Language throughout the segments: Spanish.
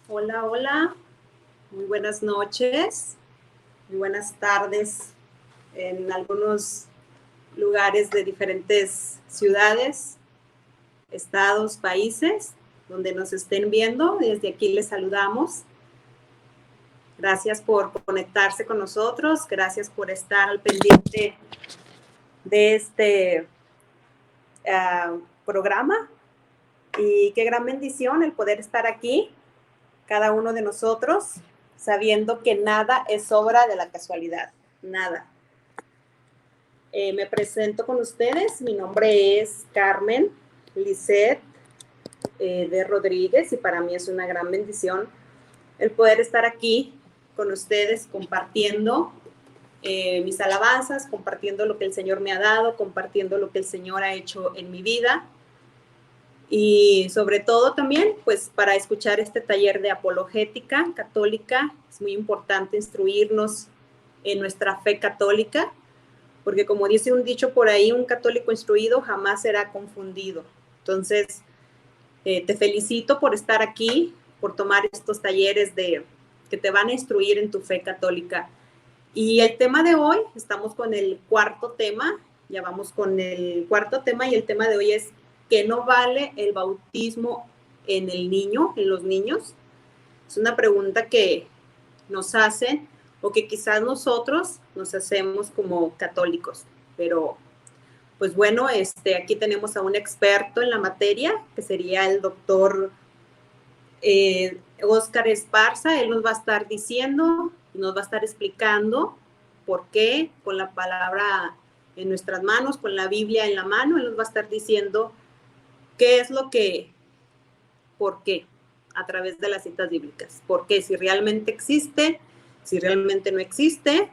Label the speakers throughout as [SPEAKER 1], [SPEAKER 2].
[SPEAKER 1] Hola, hola, muy buenas noches, muy buenas tardes en algunos lugares de diferentes ciudades, estados, países, donde nos estén viendo. Desde aquí les saludamos. Gracias por conectarse con nosotros, gracias por estar al pendiente de este programa. Y qué gran bendición el poder estar aquí, cada uno de nosotros, sabiendo que nada es obra de la casualidad, nada. Me presento con ustedes, mi nombre es Carmen Lisset de Rodríguez y para mí es una gran bendición el poder estar aquí con ustedes compartiendo mis alabanzas, compartiendo lo que el Señor me ha dado, compartiendo lo que el Señor ha hecho en mi vida. Y sobre todo también, pues para escuchar este taller de apologética católica, es muy importante instruirnos en nuestra fe católica, porque como dice un dicho por ahí, un católico instruido jamás será confundido. Entonces, te felicito por estar aquí, por tomar estos talleres que te van a instruir en tu fe católica. Y el tema de hoy, estamos con el cuarto tema, ya vamos con el cuarto tema y el tema de hoy es que no vale el bautismo en el niño, en los niños. Es una pregunta que nos hacen o que quizás nosotros nos hacemos como católicos. Pero, pues bueno, aquí tenemos a un experto en la materia, que sería el doctor Óscar Esparza. Él nos va a estar diciendo, nos va a estar explicando por qué, con la palabra en nuestras manos, con la Biblia en la mano, él nos va a estar diciendo qué es lo que, por qué, a través de las citas bíblicas. ¿Por qué? Si realmente existe, si realmente no existe,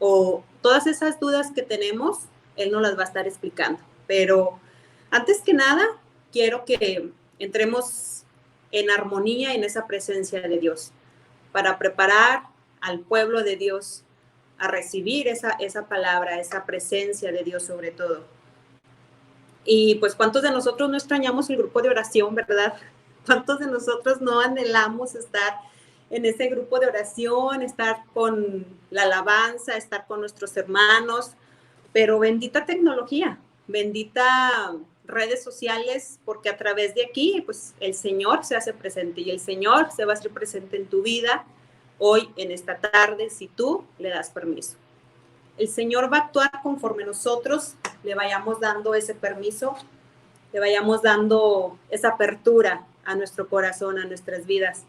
[SPEAKER 1] o todas esas dudas que tenemos, él nos las va a estar explicando. Pero antes que nada, quiero que entremos en armonía en esa presencia de Dios, para preparar al pueblo de Dios a recibir esa palabra, esa presencia de Dios sobre todo. Y pues, ¿cuántos de nosotros no extrañamos el grupo de oración, verdad? ¿Cuántos de nosotros no anhelamos estar en ese grupo de oración, estar con la alabanza, estar con nuestros hermanos? Pero bendita tecnología, bendita redes sociales, porque a través de aquí, pues el Señor se hace presente y el Señor se va a hacer presente en tu vida hoy, en esta tarde, si tú le das permiso. El Señor va a actuar conforme nosotros le vayamos dando ese permiso, le vayamos dando esa apertura a nuestro corazón, a nuestras vidas.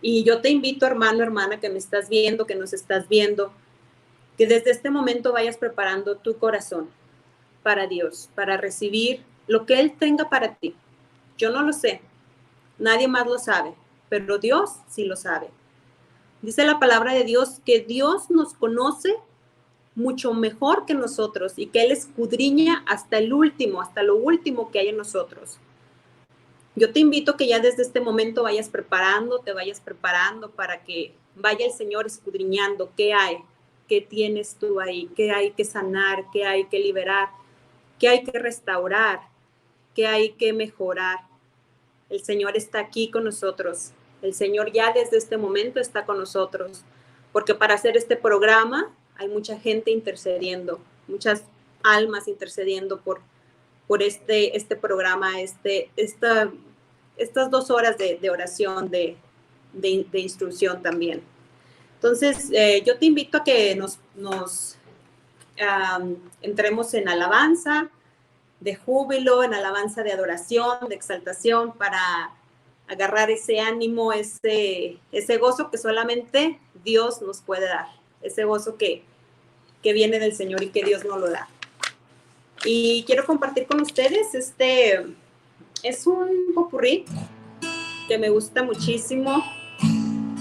[SPEAKER 1] Y yo te invito, hermano, hermana, que me estás viendo, que nos estás viendo, que desde este momento vayas preparando tu corazón para Dios, para recibir lo que Él tenga para ti. Yo no lo sé, nadie más lo sabe, pero Dios sí lo sabe. Dice la palabra de Dios que Dios nos conoce mucho mejor que nosotros y que Él escudriña hasta el último, hasta lo último que hay en nosotros. Yo te invito que ya desde este momento vayas preparando, te vayas preparando para que vaya el Señor escudriñando qué hay, qué tienes tú ahí, qué hay que sanar, qué hay que liberar, qué hay que restaurar, qué hay que mejorar. El Señor está aquí con nosotros. El Señor ya desde este momento está con nosotros, porque para hacer este programa hay mucha gente intercediendo, muchas almas intercediendo por este programa, estas 2 horas de oración, de instrucción también. Entonces, yo te invito a que nos entremos en alabanza, de júbilo, en alabanza de adoración, de exaltación, para agarrar ese ánimo, ese gozo que solamente Dios nos puede dar, ese gozo que viene del Señor y que Dios nos lo da. Y quiero compartir con ustedes, es un popurrí que me gusta muchísimo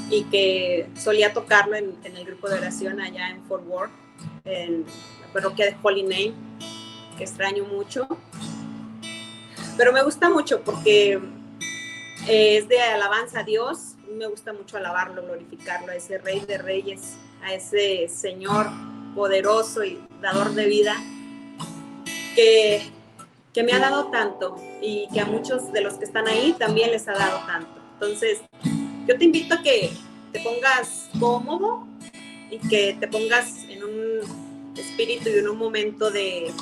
[SPEAKER 1] y que solía tocarlo en el grupo de oración allá en Fort Worth, en la parroquia de Holy Name, que extraño mucho. Pero me gusta mucho porque es de alabanza a Dios. Me gusta mucho alabarlo, glorificarlo, a ese Rey de Reyes, a ese Señor poderoso y dador de vida, que que me ha dado tanto y que a muchos de los que están ahí también les ha dado tanto. Entonces, yo te invito a que te pongas cómodo y que te pongas en un espíritu y en un momento de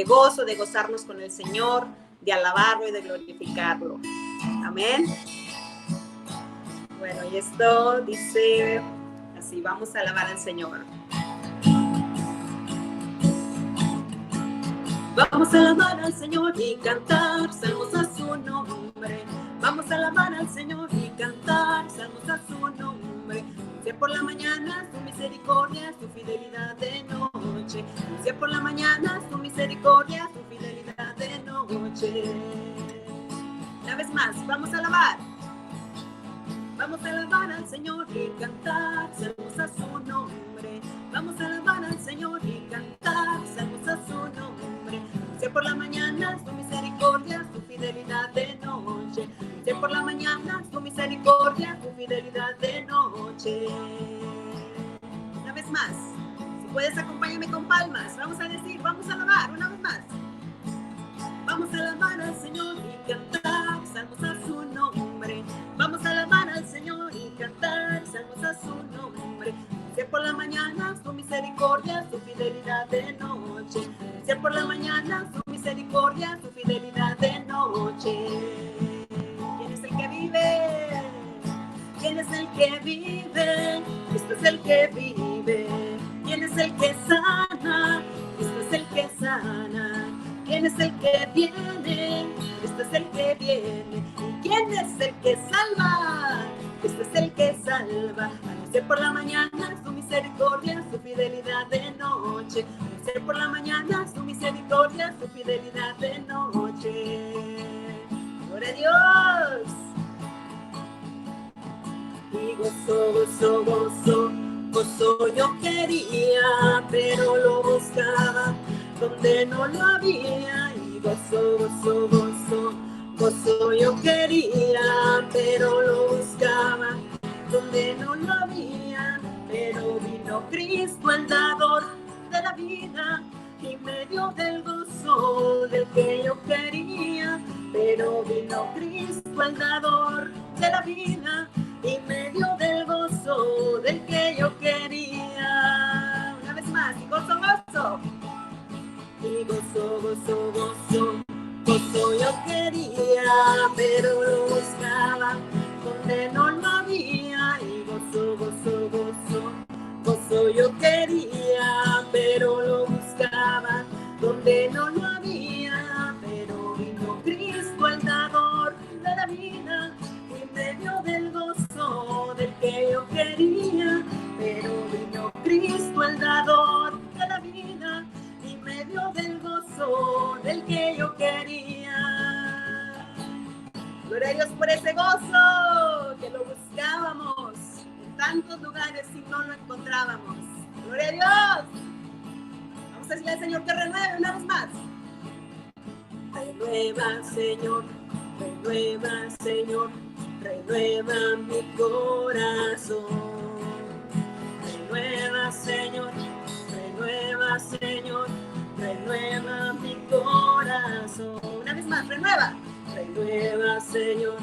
[SPEAKER 1] gozo, de gozarnos con el Señor, de alabarlo y de glorificarlo. Amén. Bueno, y esto dice así, vamos a alabar al Señor. Vamos a alabar al Señor y cantar salmos a su nombre. Vamos a alabar al Señor y cantar salmos a su nombre. Anuncia por la mañana su misericordia, su fidelidad de noche. Anuncia por la mañana su misericordia, su fidelidad de noche. Una vez más, vamos a alabar. Vamos a alabar al Señor y cantar salmos a su nombre. Vamos a alabar al Señor y cantar salmos a su nombre. Anuncia por la mañana su misericordia, su fidelidad de noche. Anuncia por la mañana su misericordia, su fidelidad de noche. Una vez más, si puedes acompáñame con palmas. Vamos a decir, vamos a alabar una vez más. Vamos a alabar al Señor y cantar salmos a su nombre. Vamos a alabar al Señor y cantar salmos a su nombre. Anuncia por la mañana su misericordia, su fidelidad de noche. Anuncia por la mañana su misericordia, su fidelidad de noche. ¿Quién es el que vive? ¿Quién es el que vive? Cristo es el que vive. ¿Quién es el que sana? Cristo es el que sana. ¿Quién es el que viene? Cristo es el que viene. ¿Y quién es el que salva? Cristo es el que salva. Anuncia por la mañana su misericordia, su fidelidad de noche. Anuncia por la mañana su misericordia, su fidelidad de noche. ¡Gloria a Dios! Y gozo, gozo, gozo, gozo yo quería, pero lo buscaba donde no lo había. Y gozo, gozo, gozo, gozo yo quería, pero lo buscaba donde no lo había. Pero vino Cristo el dador de la vida y me dio del gozo del que yo quería. Pero vino Cristo el dador de la vida y me dio del gozo del que yo quería. Una vez más, y gozo, gozo. Y gozo, gozo, gozo, gozo yo quería, pero lo buscaba donde no lo había. Y gozo, gozo, gozo, gozo yo quería, pero lo buscaba donde no lo había. Pero vino Cristo el dador de la vida y me dio del gozo del que yo quería. Pero vino Cristo el dador de la vida y me dio del gozo del que yo quería. Gloria a Dios por ese gozo que lo buscábamos en tantos lugares y no lo encontrábamos. Gloria a Dios. Vamos a decirle al Señor que renueve una vez más. Renueva, Señor, renueva, Señor, renueva mi corazón. Renueva, Señor, renueva, Señor, renueva mi corazón. Una vez más, renueva. Renueva, Señor,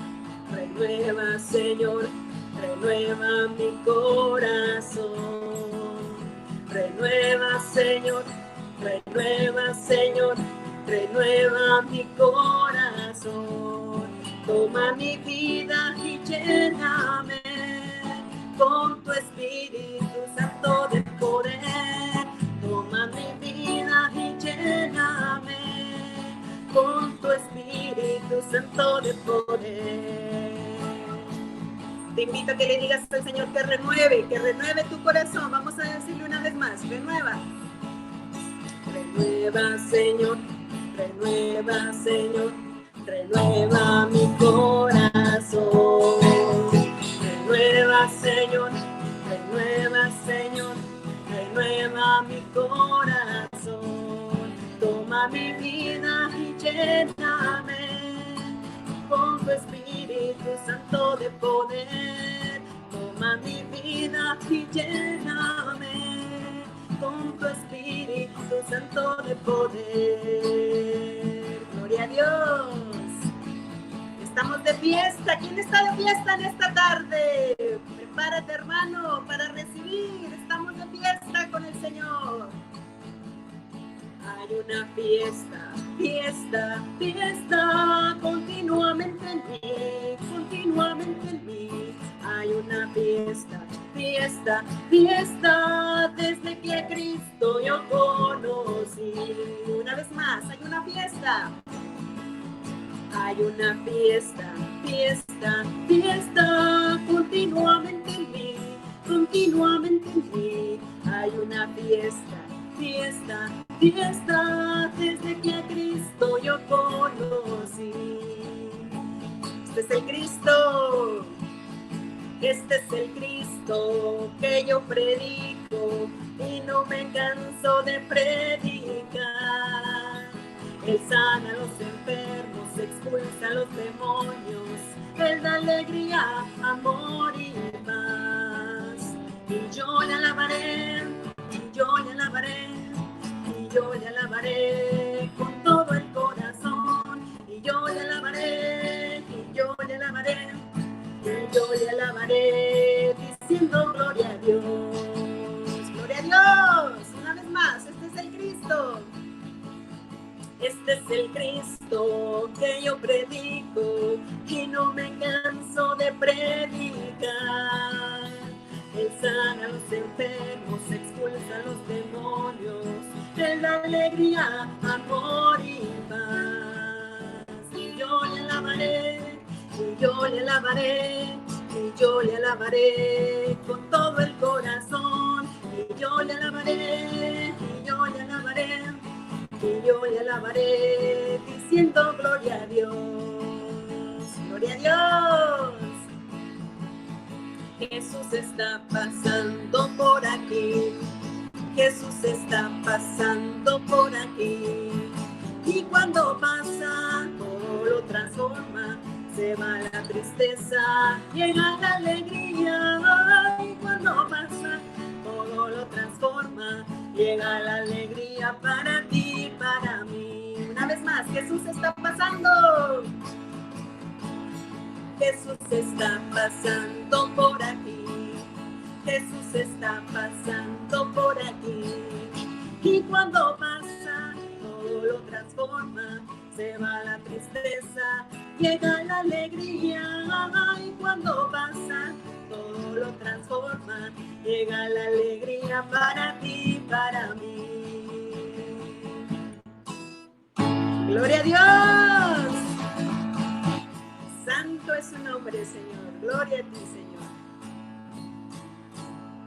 [SPEAKER 1] renueva, Señor, renueva mi corazón. Renueva, Señor, renueva, Señor, renueva mi corazón. Toma mi vida y lléname con tu Espíritu Santo de poder. Toma mi vida y lléname con tu Espíritu Santo de poder. Te invito a que le digas al Señor que renueve tu corazón. Vamos a decirle una vez más, renueva. Renueva, Señor, renueva, Señor, renueva mi corazón. Renueva, Señor, renueva, Señor, renueva mi corazón. Toma mi vida y lléname con tu Espíritu Santo de poder. Toma mi vida y lléname con tu Espíritu Santo de poder. a Dios. Estamos de fiesta. ¿Quién está de fiesta en esta tarde? Prepárate, hermano, para recibir. Estamos de fiesta con el Señor. Hay una fiesta, fiesta, fiesta, continuamente en mí. Hay una fiesta, fiesta, fiesta, desde que a Cristo yo conocí. Una vez más, hay una fiesta. Hay una fiesta, fiesta, fiesta, continuamente en mí. Hay una fiesta, fiesta, fiesta, desde que a Cristo yo conocí. Este es el Cristo que yo predico y no me canso de predicar. Él sana a los enfermos, expulsa a los demonios, Él da alegría, amor y paz. Y yo le alabaré, con todo el corazón. Y yo le alabaré, diciendo gloria a Dios. Gloria a Dios. Una vez más, este es el Cristo. Este es el Cristo que yo predico y no me canso de predicar. Él sana a los enfermos, expulsa a los demonios, Él da alegría, amor y paz. Y yo le alabaré con todo el corazón. Y yo le alabaré, diciendo gloria a Dios. Gloria a Dios. Jesús está pasando por aquí. Y cuando pasa, todo lo transforma. Se va la tristeza, llega la alegría. Y cuando pasa, todo lo transforma. Llega la alegría para ti, para mí. Una vez más, Jesús está pasando. Jesús está pasando por aquí. Y cuando pasa, todo lo transforma. Se va la tristeza, llega la alegría. Y cuando pasa, todo lo transforma. Llega la alegría para ti, para mí. ¡Gloria a Dios! Santo es su nombre, Señor. Gloria a ti, Señor.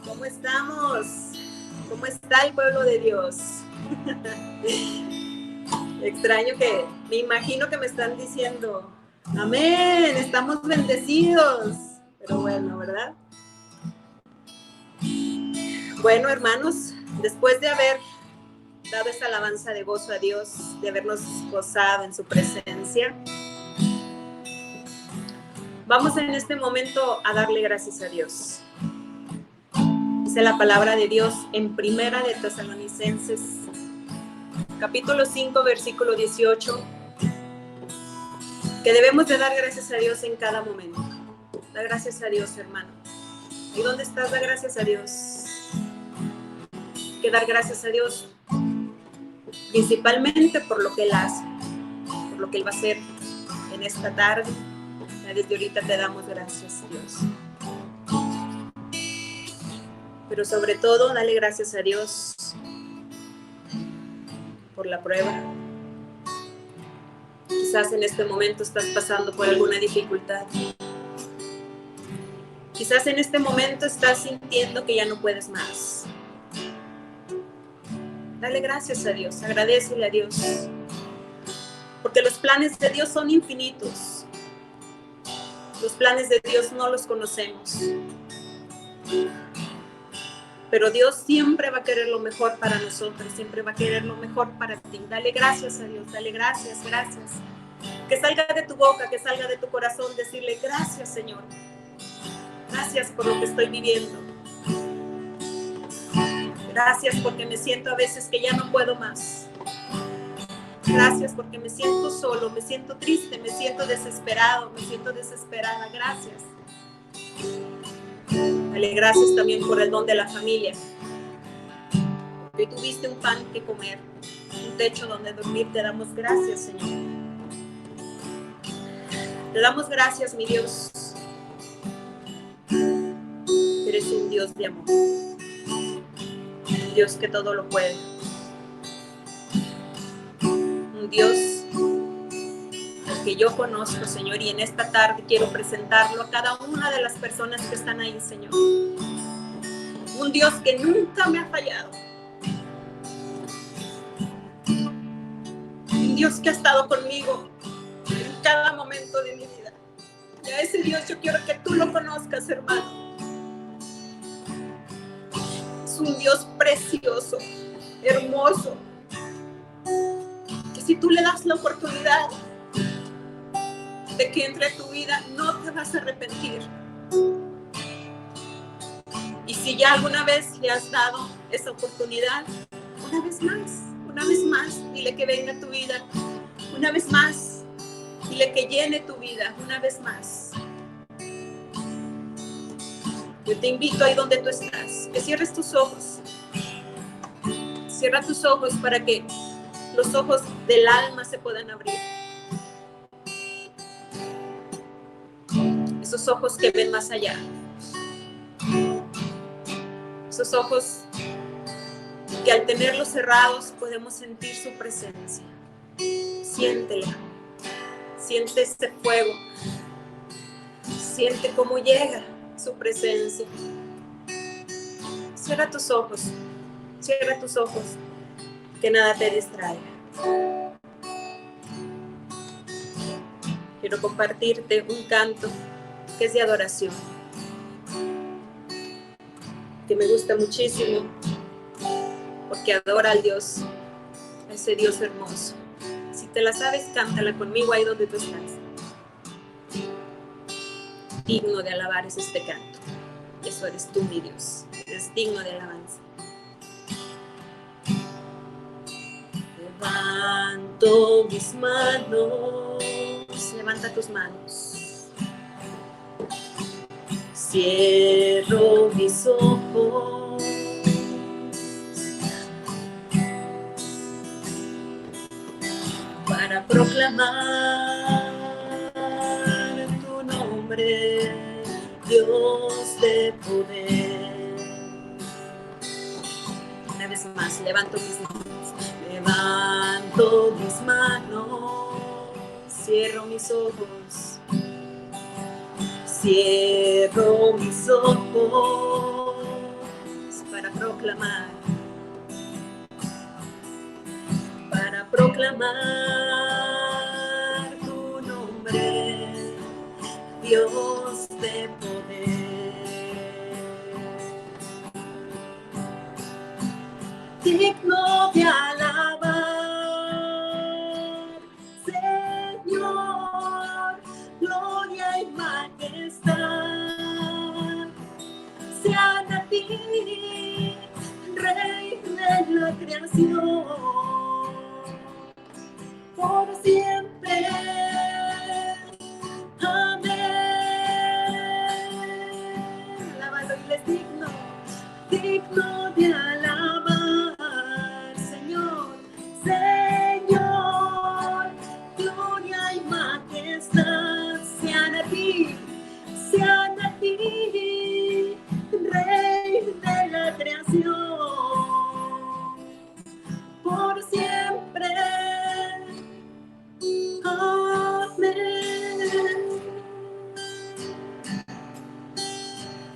[SPEAKER 1] ¿Cómo estamos? ¿Cómo está el pueblo de Dios? Extraño que, me imagino que me están diciendo, amén, estamos bendecidos. Pero bueno, ¿verdad? Bueno, hermanos, después de haber dado esa alabanza de gozo a Dios, de habernos gozado en su presencia, vamos en este momento a darle gracias a Dios. Dice la palabra de Dios en Primera de Tesalonicenses, capítulo 5, versículo 18, que debemos de dar gracias a Dios en cada momento. Da gracias a Dios, hermano. ¿Y dónde estás? Da gracias a Dios. Que dar gracias a Dios principalmente por lo que Él hace, por lo que Él va a hacer en esta tarde. Ya desde ahorita te damos gracias, Dios. Pero sobre todo, dale gracias a Dios por la prueba. Quizás en este momento estás pasando por alguna dificultad. Quizás en este momento estás sintiendo que ya no puedes más. Dale gracias a Dios, agradécele a Dios. Porque los planes de Dios son infinitos. Los planes de Dios no los conocemos. Pero Dios siempre va a querer lo mejor para nosotros, siempre va a querer lo mejor para ti. Dale gracias a Dios, dale gracias, gracias. Que salga de tu boca, que salga de tu corazón, decirle gracias, Señor. Gracias por lo que estoy viviendo. Gracias porque me siento a veces que ya no puedo más. Gracias porque me siento solo, me siento triste, me siento desesperado, me siento desesperada. Gracias. Dale gracias también por el don de la familia. Hoy tuviste un pan que comer, un techo donde dormir. Te damos gracias, Señor. Te damos gracias, mi Dios. Eres un Dios de amor. Un Dios que todo lo puede. Un Dios al que yo conozco, Señor, y en esta tarde quiero presentarlo a cada una de las personas que están ahí, Señor. Un Dios que nunca me ha fallado. Un Dios que ha estado conmigo en cada momento de mi vida. Y a ese Dios yo quiero que tú lo conozcas, hermano. Es un Dios precioso, hermoso, que si tú le das la oportunidad de que entre a tu vida, no te vas a arrepentir. Y si ya alguna vez le has dado esa oportunidad, una vez más, dile que venga a tu vida, una vez más, dile que llene tu vida, una vez más. Yo te invito ahí donde tú estás, que cierres tus ojos. Cierra tus ojos para que los ojos del alma se puedan abrir. Esos ojos que ven más allá. Esos ojos que al tenerlos cerrados podemos sentir su presencia. Siéntela. Siente ese fuego. Siente cómo llega su presencia. Cierra tus ojos. Cierra tus ojos. Que nada te distraiga. Quiero compartirte un canto que es de adoración, que me gusta muchísimo, porque adora al Dios, a ese Dios hermoso. Si te la sabes, cántala conmigo ahí donde tú estás. Digno de alabar es este canto. Eso eres tú, mi Dios. Eres digno de alabanza. Levanto mis manos. Levanta tus manos. Cierro mis ojos. Para proclamar tu nombre, Dios de poder. Una vez más, levanto mis manos, cierro mis ojos, para proclamar tu nombre, Dios de poder. Digno de alabar, Señor, gloria y majestad sean a ti, Rey de la creación, por siempre. Amén. Alábalo y les digno de alabar, Señor, Señor, gloria y majestad sean a ti, Rey de la creación, por siempre. Amén.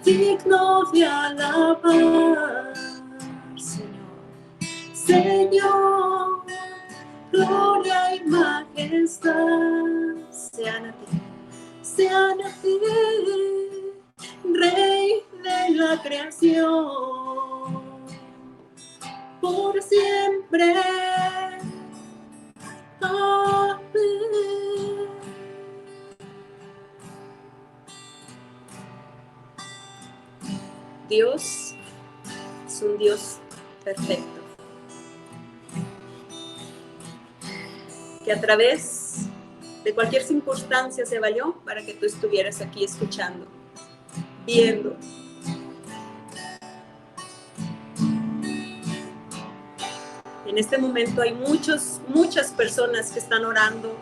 [SPEAKER 1] Digno de alabar, Señor, gloria y majestad sean a ti, Rey de la creación, por siempre. Amén. Dios es un Dios perfecto. que a través de cualquier circunstancia se valió para que tú estuvieras aquí escuchando, viendo. En este momento hay muchas personas que están orando,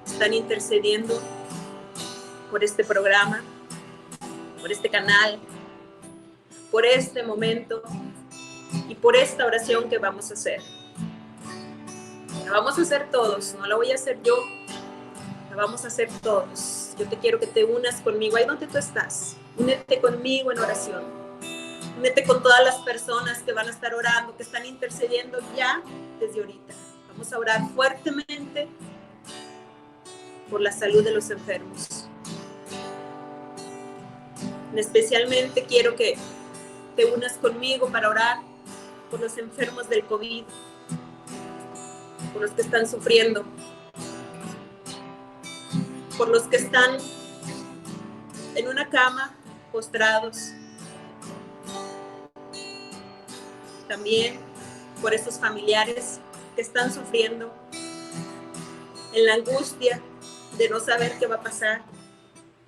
[SPEAKER 1] están intercediendo por este programa, por este canal, por este momento y por esta oración que vamos a hacer. La vamos a hacer todos, no la voy a hacer yo, la vamos a hacer todos. Yo te quiero que te unas conmigo, ahí donde tú estás, únete conmigo en oración. Únete con todas las personas que van a estar orando, que están intercediendo ya desde ahorita. Vamos a orar fuertemente por la salud de los enfermos. Especialmente quiero que te unas conmigo para orar por los enfermos del COVID, por los que están sufriendo, por los que están en una cama postrados. También por esos familiares que están sufriendo en la angustia de no saber qué va a pasar,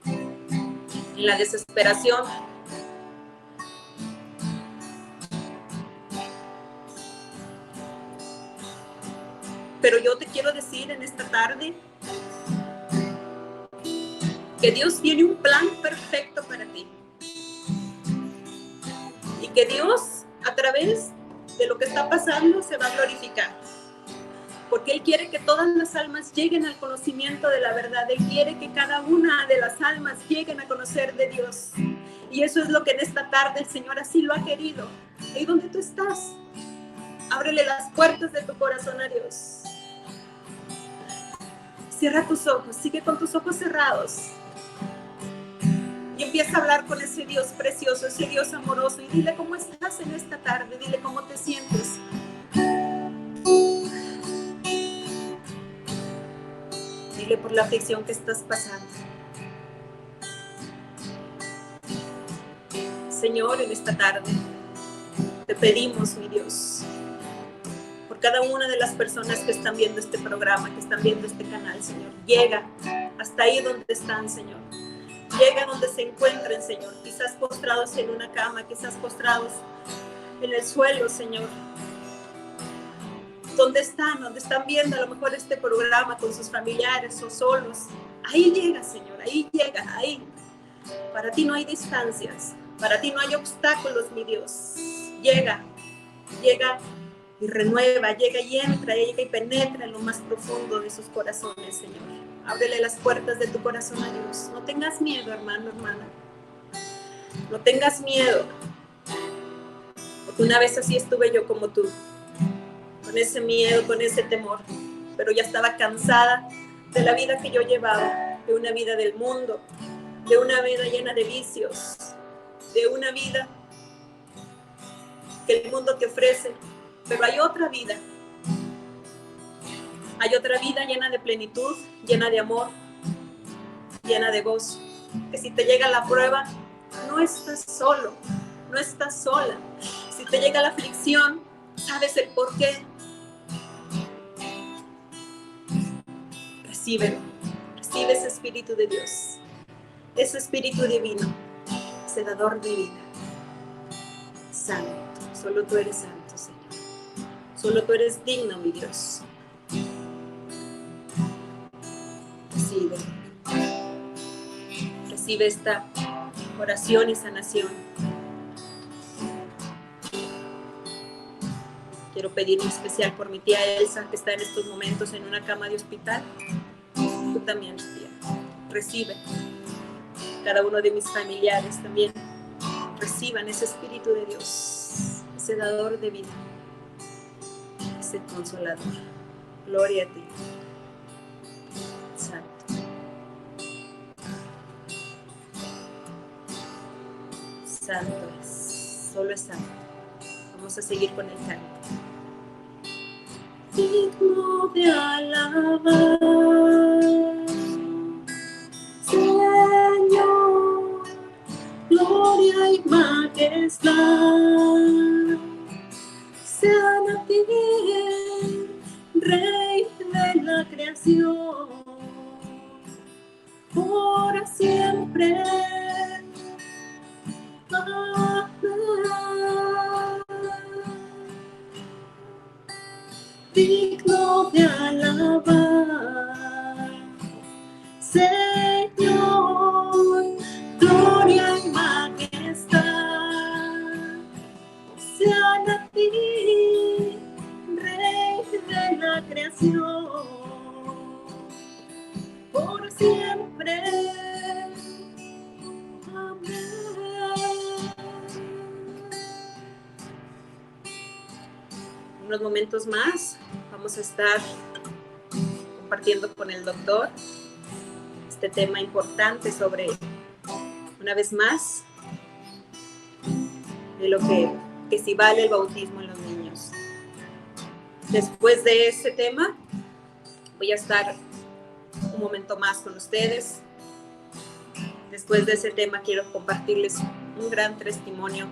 [SPEAKER 1] en la desesperación. Pero yo te quiero decir en esta tarde que Dios tiene un plan perfecto para ti. Y que Dios, a través de lo que está pasando, se va a glorificar. Porque Él quiere que todas las almas lleguen al conocimiento de la verdad. Él quiere que cada una de las almas lleguen a conocer de Dios. Y eso es lo que en esta tarde el Señor así lo ha querido. Ahí donde tú estás, ábrele las puertas de tu corazón a Dios. Cierra tus ojos, sigue con tus ojos cerrados. Y empieza a hablar con ese Dios precioso, ese Dios amoroso. Y dile cómo estás en esta tarde, dile cómo te sientes. Dile por la aflicción que estás pasando. Señor, en esta tarde te pedimos, mi Dios, por cada una de las personas que están viendo este programa, que están viendo este canal, Señor. Llega hasta ahí donde están, Señor. Llega donde se encuentren, Señor. Quizás postrados en una cama, quizás postrados en el suelo, Señor. ¿Dónde están viendo a lo mejor este programa con sus familiares o solos? Ahí llega, Señor, ahí llega, ahí. Para ti no hay distancias, para ti no hay obstáculos, mi Dios. Llega y renueva, llega y entra, llega y penetra en lo más profundo de sus corazones, Señor. Ábrele las puertas de tu corazón a Dios. No tengas miedo, hermano, hermana. No tengas miedo. Porque una vez así estuve yo como tú. Con ese miedo, con ese temor, pero ya estaba cansada de la vida que yo llevaba, de una vida del mundo, de una vida llena de vicios, de una vida que el mundo te ofrece, pero hay otra vida llena de plenitud, llena de amor, llena de gozo, que si te llega la prueba, no estás solo, no estás sola. Si te llega la aflicción, sabes el por qué. Recibe ese Espíritu de Dios, ese Espíritu divino, ese dador de vida. Santo, solo tú eres santo, Señor. Solo tú eres digno, mi Dios. Recibe esta oración y sanación. Quiero pedir en especial por mi tía Elsa, que está en estos momentos en una cama de hospital. Tú también, tía. Recibe. Cada uno de mis familiares también reciban ese Espíritu de Dios, ese dador de vida, ese consolador. Gloria a ti. Santo. Santo es. Solo es santo. Vamos a seguir con el canto. Digno de alabar, Señor, gloria y majestad sean a ti, Rey de la la creación, por siempre. Digno de alabar, Señor, gloria y majestad sean a ti, Rey de la creación, por siempre. Unos momentos más vamos a estar compartiendo con el doctor este tema importante sobre, una vez más, de lo que si vale el bautismo en los niños. Después de este tema voy a estar un momento más con ustedes. Después de ese tema quiero compartirles un gran testimonio,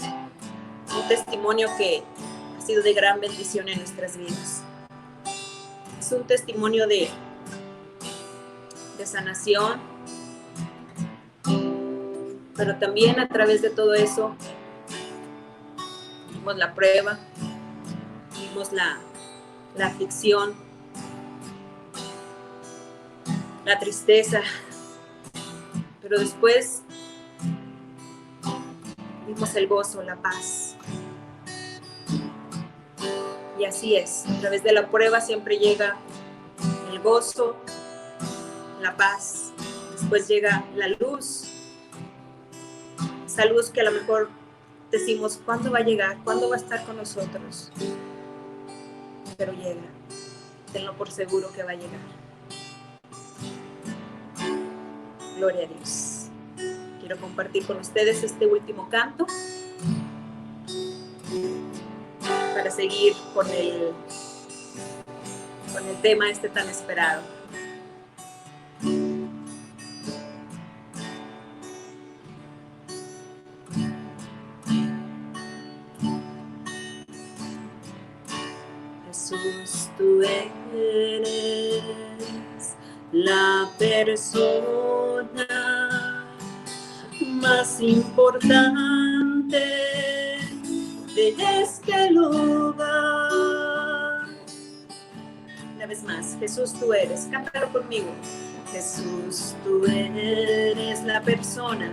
[SPEAKER 1] un testimonio que ha sido de gran bendición en nuestras vidas. Es un testimonio de sanación, pero también a través de todo eso vimos la prueba, vimos la aflicción, la tristeza, pero después vimos el gozo, la paz. Y así es, a través de la prueba siempre llega el gozo, la paz, después llega la luz, esa luz que a lo mejor decimos, ¿cuándo va a llegar? ¿Cuándo va a estar con nosotros? Pero llega, tenlo por seguro que va a llegar. Gloria a Dios. Quiero compartir con ustedes este último canto para seguir con el tema este tan esperado. Jesús, tú eres la persona más importante de este lugar. Una vez más, Jesús, tú eres, cántalo conmigo. Jesús, tú eres la persona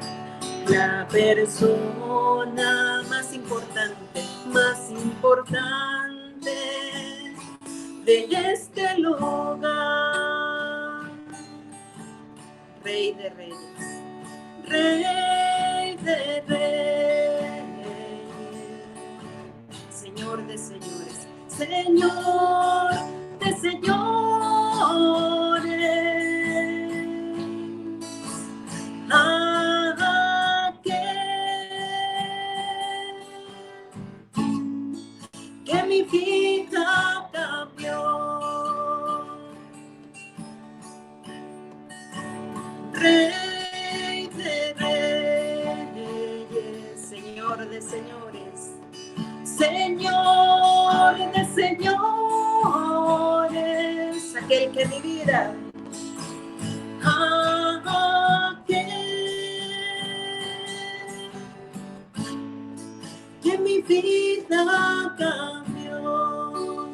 [SPEAKER 1] más importante de este lugar. Rey de reyes, Rey de reyes, Señor de señores, Señor de señores. Que mi vida cambió. Rey de reyes, Señor de señores, Señor de señores, aquel que mi vida que mi vida cambió.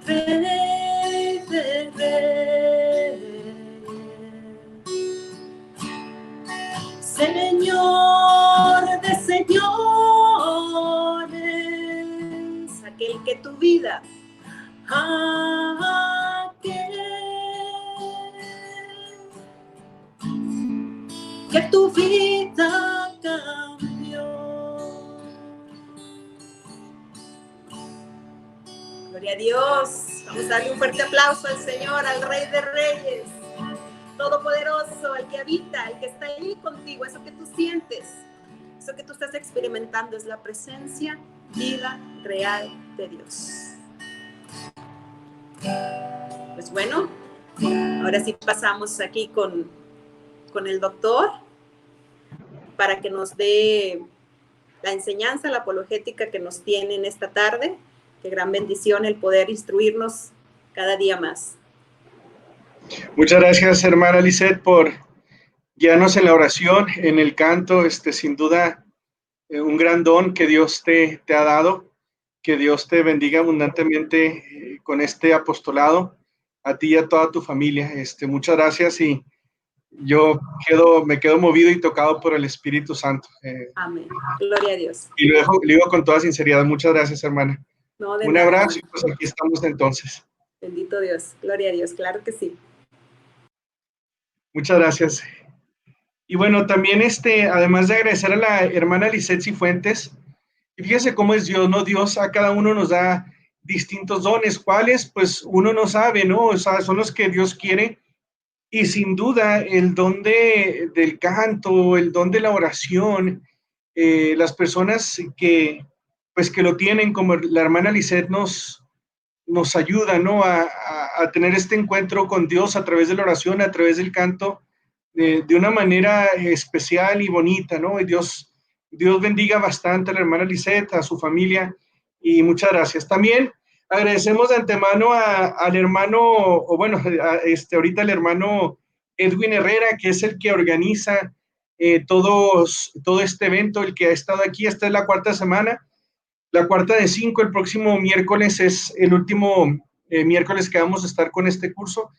[SPEAKER 1] Rey de reyes, Señor de señores, aquel que tu vida que tu vida cambió. Gloria a Dios. Vamos a darle un fuerte aplauso al Señor, al Rey de Reyes, Todopoderoso, al que habita, al que está ahí contigo. Eso que tú sientes, eso que tú estás experimentando es la presencia viva, real de Dios. Pues bueno, ahora sí pasamos aquí con el doctor para que nos dé la enseñanza, la apologética que nos tiene en esta tarde, Qué gran bendición el poder instruirnos cada día más.
[SPEAKER 2] Muchas gracias, hermana Lisette, por guiarnos en la oración, en el canto. Sin duda, un gran don que Dios te ha dado. Que Dios te bendiga abundantemente con este apostolado, a ti y a toda tu familia. Muchas gracias, y yo me quedo movido y tocado por el Espíritu Santo.
[SPEAKER 1] Amén. Gloria a Dios.
[SPEAKER 2] Y lo digo con toda sinceridad. Muchas gracias, hermana.
[SPEAKER 1] No, de
[SPEAKER 2] Un
[SPEAKER 1] nada,
[SPEAKER 2] abrazo, y
[SPEAKER 1] hermano.
[SPEAKER 2] pues aquí estamos entonces.
[SPEAKER 1] Bendito Dios. Gloria a Dios. Claro que sí.
[SPEAKER 2] Muchas gracias. Y bueno, también además de agradecer a la hermana Lisette Cifuentes, y fíjese cómo es Dios, ¿no? Dios a cada uno nos da distintos dones. ¿Cuáles? Pues uno no sabe, ¿no? O sea, son los que Dios quiere. Y sin duda, el don del canto, el don de la oración, las personas pues, que lo tienen, como la hermana Lisette, nos ayuda, ¿no? A tener este encuentro con Dios a través de la oración, a través del canto, de una manera especial y bonita, ¿no? Y Dios bendiga bastante a la hermana Lisette, a su familia, y muchas gracias. También agradecemos de antemano al hermano, o bueno, ahorita el hermano Edwin Herrera, que es el que organiza todo este evento, el que ha estado aquí. Esta es la cuarta semana, la cuarta de 5. El próximo miércoles es el último miércoles que vamos a estar con este curso,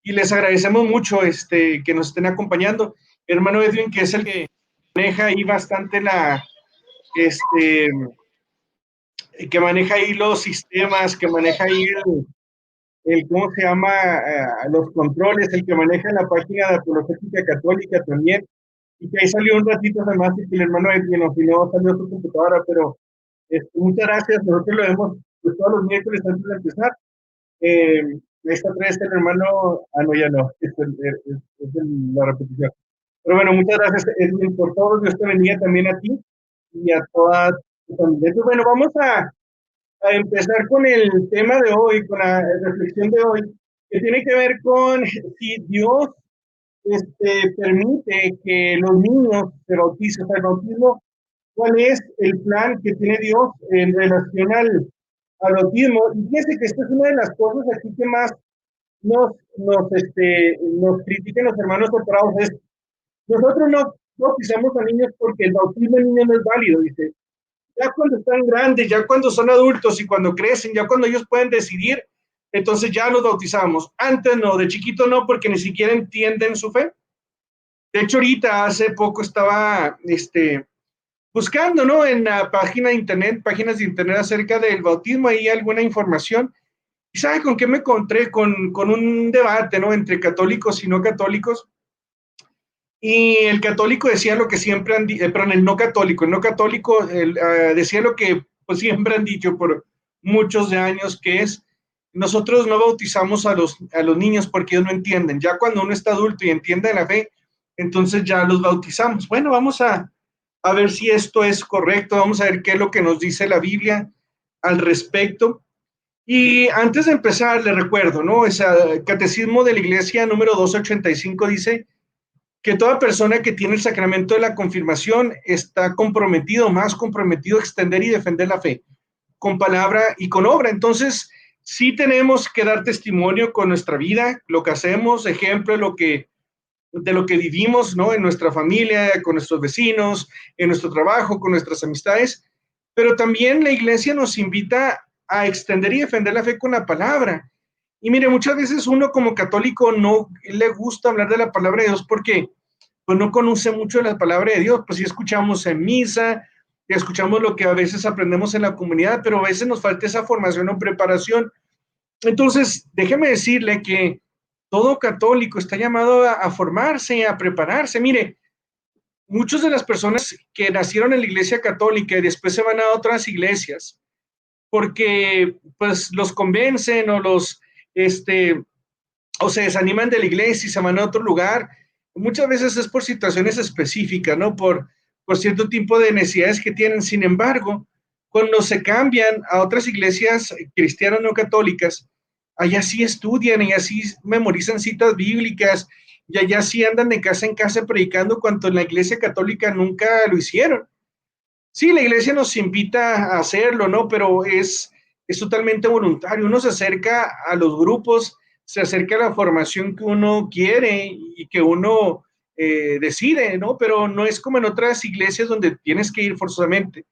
[SPEAKER 2] y les agradecemos mucho que nos estén acompañando. Hermano Edwin, que es el que maneja ahí bastante que maneja ahí los sistemas, que maneja ahí ¿cómo se llama? Los controles, el que maneja la página de Apologética Católica también, y que ahí salió un ratito además, y que el hermano Edwin, o si no, salió su computadora, pero muchas gracias. Nosotros lo vemos pues, todos los miércoles antes de empezar. Esta vez el hermano, no, ya no, la repetición. Pero bueno, muchas gracias, Edwin, por todo. Dios te bendiga también a ti y a toda tu familia. Entonces, bueno, vamos a empezar con el tema de hoy, con la reflexión de hoy, que tiene que ver con si Dios permite que los niños se bauticen. O sea, el bautismo, ¿cuál es el plan que tiene Dios en relación al bautismo? Y fíjense que esta es una de las cosas aquí que más nos critican los hermanos separados. Nosotros no bautizamos a niños porque el bautismo de niños no es válido, dice. Ya cuando están grandes, ya cuando son adultos y cuando crecen, ya cuando ellos pueden decidir, entonces ya los bautizamos. Antes no, de chiquito no, porque ni siquiera entienden su fe. De hecho, ahorita hace poco estaba buscando, ¿no? En la páginas de internet acerca del bautismo, ahí alguna información. ¿Y sabe con qué me encontré? Con un debate, ¿no? Entre católicos y no católicos. Y el católico decía lo que siempre han dicho, perdón, el no católico decía lo que pues, siempre han dicho por muchos de años, que es, nosotros no bautizamos a los niños porque ellos no entienden. Ya cuando uno está adulto y entiende la fe, entonces ya los bautizamos. Bueno, vamos a ver si esto es correcto, vamos a ver qué es lo que nos dice la Biblia al respecto. Y antes de empezar, le recuerdo, ¿no? El Catecismo de la Iglesia número 285 dice que toda persona que tiene el sacramento de la confirmación está más comprometido a extender y defender la fe, con palabra y con obra. Entonces, sí tenemos que dar testimonio con nuestra vida, lo que hacemos, ejemplo de lo que vivimos, ¿no? En nuestra familia, con nuestros vecinos, en nuestro trabajo, con nuestras amistades, pero también la Iglesia nos invita a extender y defender la fe con la palabra. Y mire, muchas veces uno como católico no le gusta hablar de la palabra de Dios porque pues no conoce mucho de la palabra de Dios. Pues sí escuchamos en misa, escuchamos lo que a veces aprendemos en la comunidad, pero a veces nos falta esa formación o preparación. Entonces, déjeme decirle que todo católico está llamado a formarse, a prepararse. Mire, muchas de las personas que nacieron en la iglesia católica y después se van a otras iglesias porque pues los convencen o se desaniman de la iglesia y se van a otro lugar. Muchas veces es por situaciones específicas, ¿no? Por cierto tipo de necesidades que tienen. Sin embargo, cuando se cambian a otras iglesias cristianas no católicas, allá sí estudian, allá sí memorizan citas bíblicas, y allá sí andan de casa en casa predicando, cuanto en la iglesia católica nunca lo hicieron. Sí, la iglesia nos invita a hacerlo, ¿no? Pero es es totalmente voluntario. Uno se acerca a los grupos, se acerca a la formación que uno quiere y que uno decide, ¿no? Pero no es como en otras iglesias donde tienes que ir forzosamente.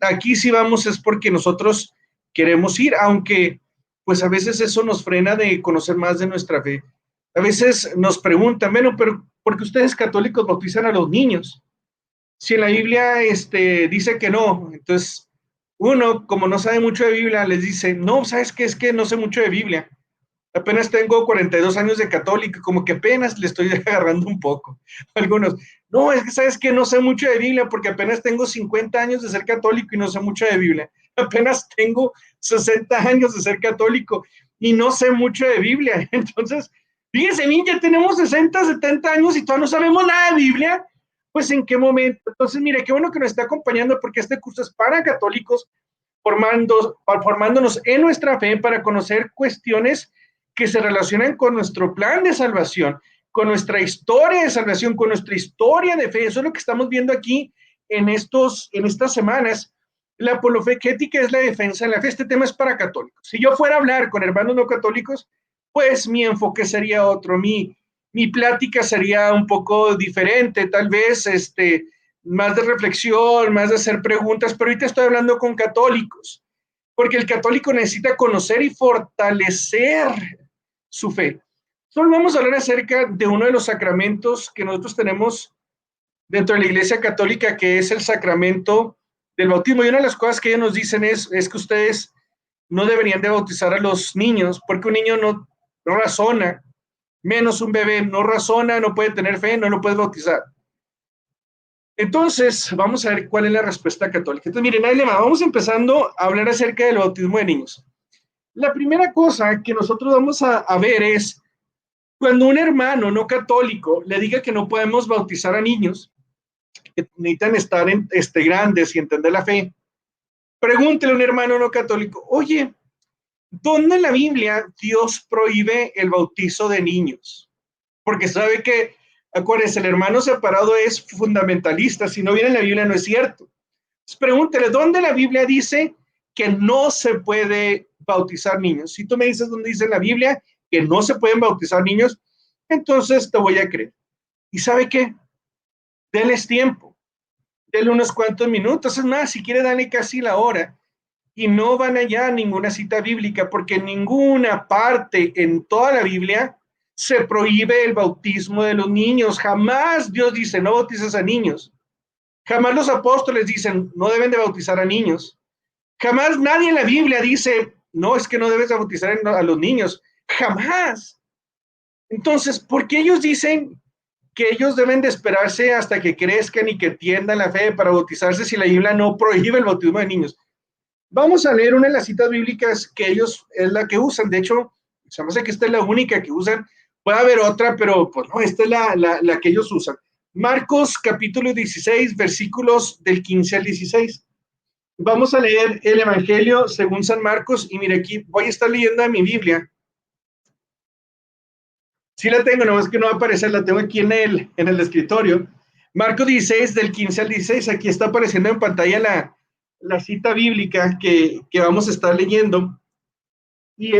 [SPEAKER 2] Aquí sí vamos es porque nosotros queremos ir, aunque pues a veces eso nos frena de conocer más de nuestra fe. A veces nos preguntan, bueno, pero ¿por qué ustedes católicos bautizan a los niños? Si en la Biblia dice que no, entonces uno, como no sabe mucho de Biblia, les dice, no, ¿sabes qué? Es que no sé mucho de Biblia. Apenas tengo 42 años de católico, como que apenas le estoy agarrando un poco. Algunos, no, es que sabes que no sé mucho de Biblia porque apenas tengo 50 años de ser católico y no sé mucho de Biblia. Apenas tengo 60 años de ser católico y no sé mucho de Biblia. Entonces, fíjense bien, ya tenemos 60, 70 años y todavía no sabemos nada de Biblia. Pues en qué momento. Entonces, mire, qué bueno que nos está acompañando porque este curso es para católicos, formándonos en nuestra fe para conocer cuestiones que se relacionan con nuestro plan de salvación, con nuestra historia de salvación, con nuestra historia de fe. Eso es lo que estamos viendo aquí en estas semanas. La apologética es la defensa de la fe. Este tema es para católicos. Si yo fuera a hablar con hermanos no católicos, pues mi enfoque sería otro, mi plática sería un poco diferente, tal vez más de reflexión, más de hacer preguntas, pero ahorita estoy hablando con católicos, porque el católico necesita conocer y fortalecer su fe. Solo vamos a hablar acerca de uno de los sacramentos que nosotros tenemos dentro de la Iglesia Católica, que es el sacramento del bautismo. Y una de las cosas que ellos nos dicen es que ustedes no deberían de bautizar a los niños, porque un niño no razona, menos un bebé no razona, no puede tener fe, no lo puedes bautizar. Entonces, vamos a ver cuál es la respuesta católica. Entonces, miren, ahí vamos empezando a hablar acerca del bautismo de niños. La primera cosa que nosotros vamos a ver es cuando un hermano no católico le diga que no podemos bautizar a niños, que necesitan estar grandes y entender la fe, pregúntele a un hermano no católico, oye, ¿dónde en la Biblia Dios prohíbe el bautizo de niños? Porque sabe que, acuérdense, el hermano separado es fundamentalista, si no viene en la Biblia no es cierto. Entonces, pregúntele, ¿dónde la Biblia dice que no se puede bautizar niños? Si tú me dices dónde dice en la Biblia que no se pueden bautizar niños, entonces te voy a creer. ¿Y sabe qué? Denles tiempo, denle unos cuantos minutos, es más, si quiere darle casi la hora, y no van allá a ninguna cita bíblica, porque en ninguna parte en toda la Biblia se prohíbe el bautismo de los niños. Jamás Dios dice, no bautices a niños. Jamás los apóstoles dicen, no deben de bautizar a niños. Jamás nadie en la Biblia dice, no, es que no debes de bautizar a los niños. Jamás. Entonces, ¿por qué ellos dicen que ellos deben de esperarse hasta que crezcan y que entiendan la fe para bautizarse si la Biblia no prohíbe el bautismo de niños? Vamos a leer una de las citas bíblicas que ellos es la que usan. De hecho, se me hace que esta es la única que usan. Puede haber otra, pero pues no, esta es la que ellos usan. Marcos capítulo 16, versículos del 15 al 16. Vamos a leer el Evangelio según San Marcos y mire aquí, voy a estar leyendo en mi Biblia. Sí la tengo, no es que no va a aparecer, la tengo aquí en el escritorio. Marcos 16, del 15 al 16, aquí está apareciendo en pantalla la cita bíblica que vamos a estar leyendo. Y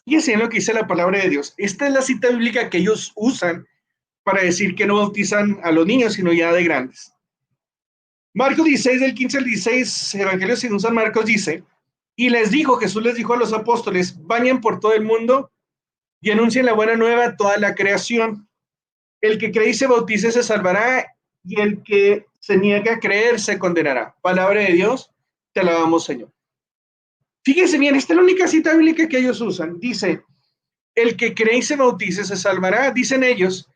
[SPEAKER 2] fíjense en lo que dice la palabra de Dios. Esta es la cita bíblica que ellos usan para decir que no bautizan a los niños, sino ya de grandes. Marcos 16, del 15 al 16, Evangelio según San Marcos dice, y Jesús les dijo a los apóstoles, vayan por todo el mundo y anuncien la buena nueva a toda la creación. El que cree y se bautice se salvará, y el que se niegue a creer se condenará. Palabra de Dios, te alabamos, Señor. Fíjense bien, esta es la única cita bíblica que ellos usan. Dice, el que cree y se bautice se salvará, dicen ellos.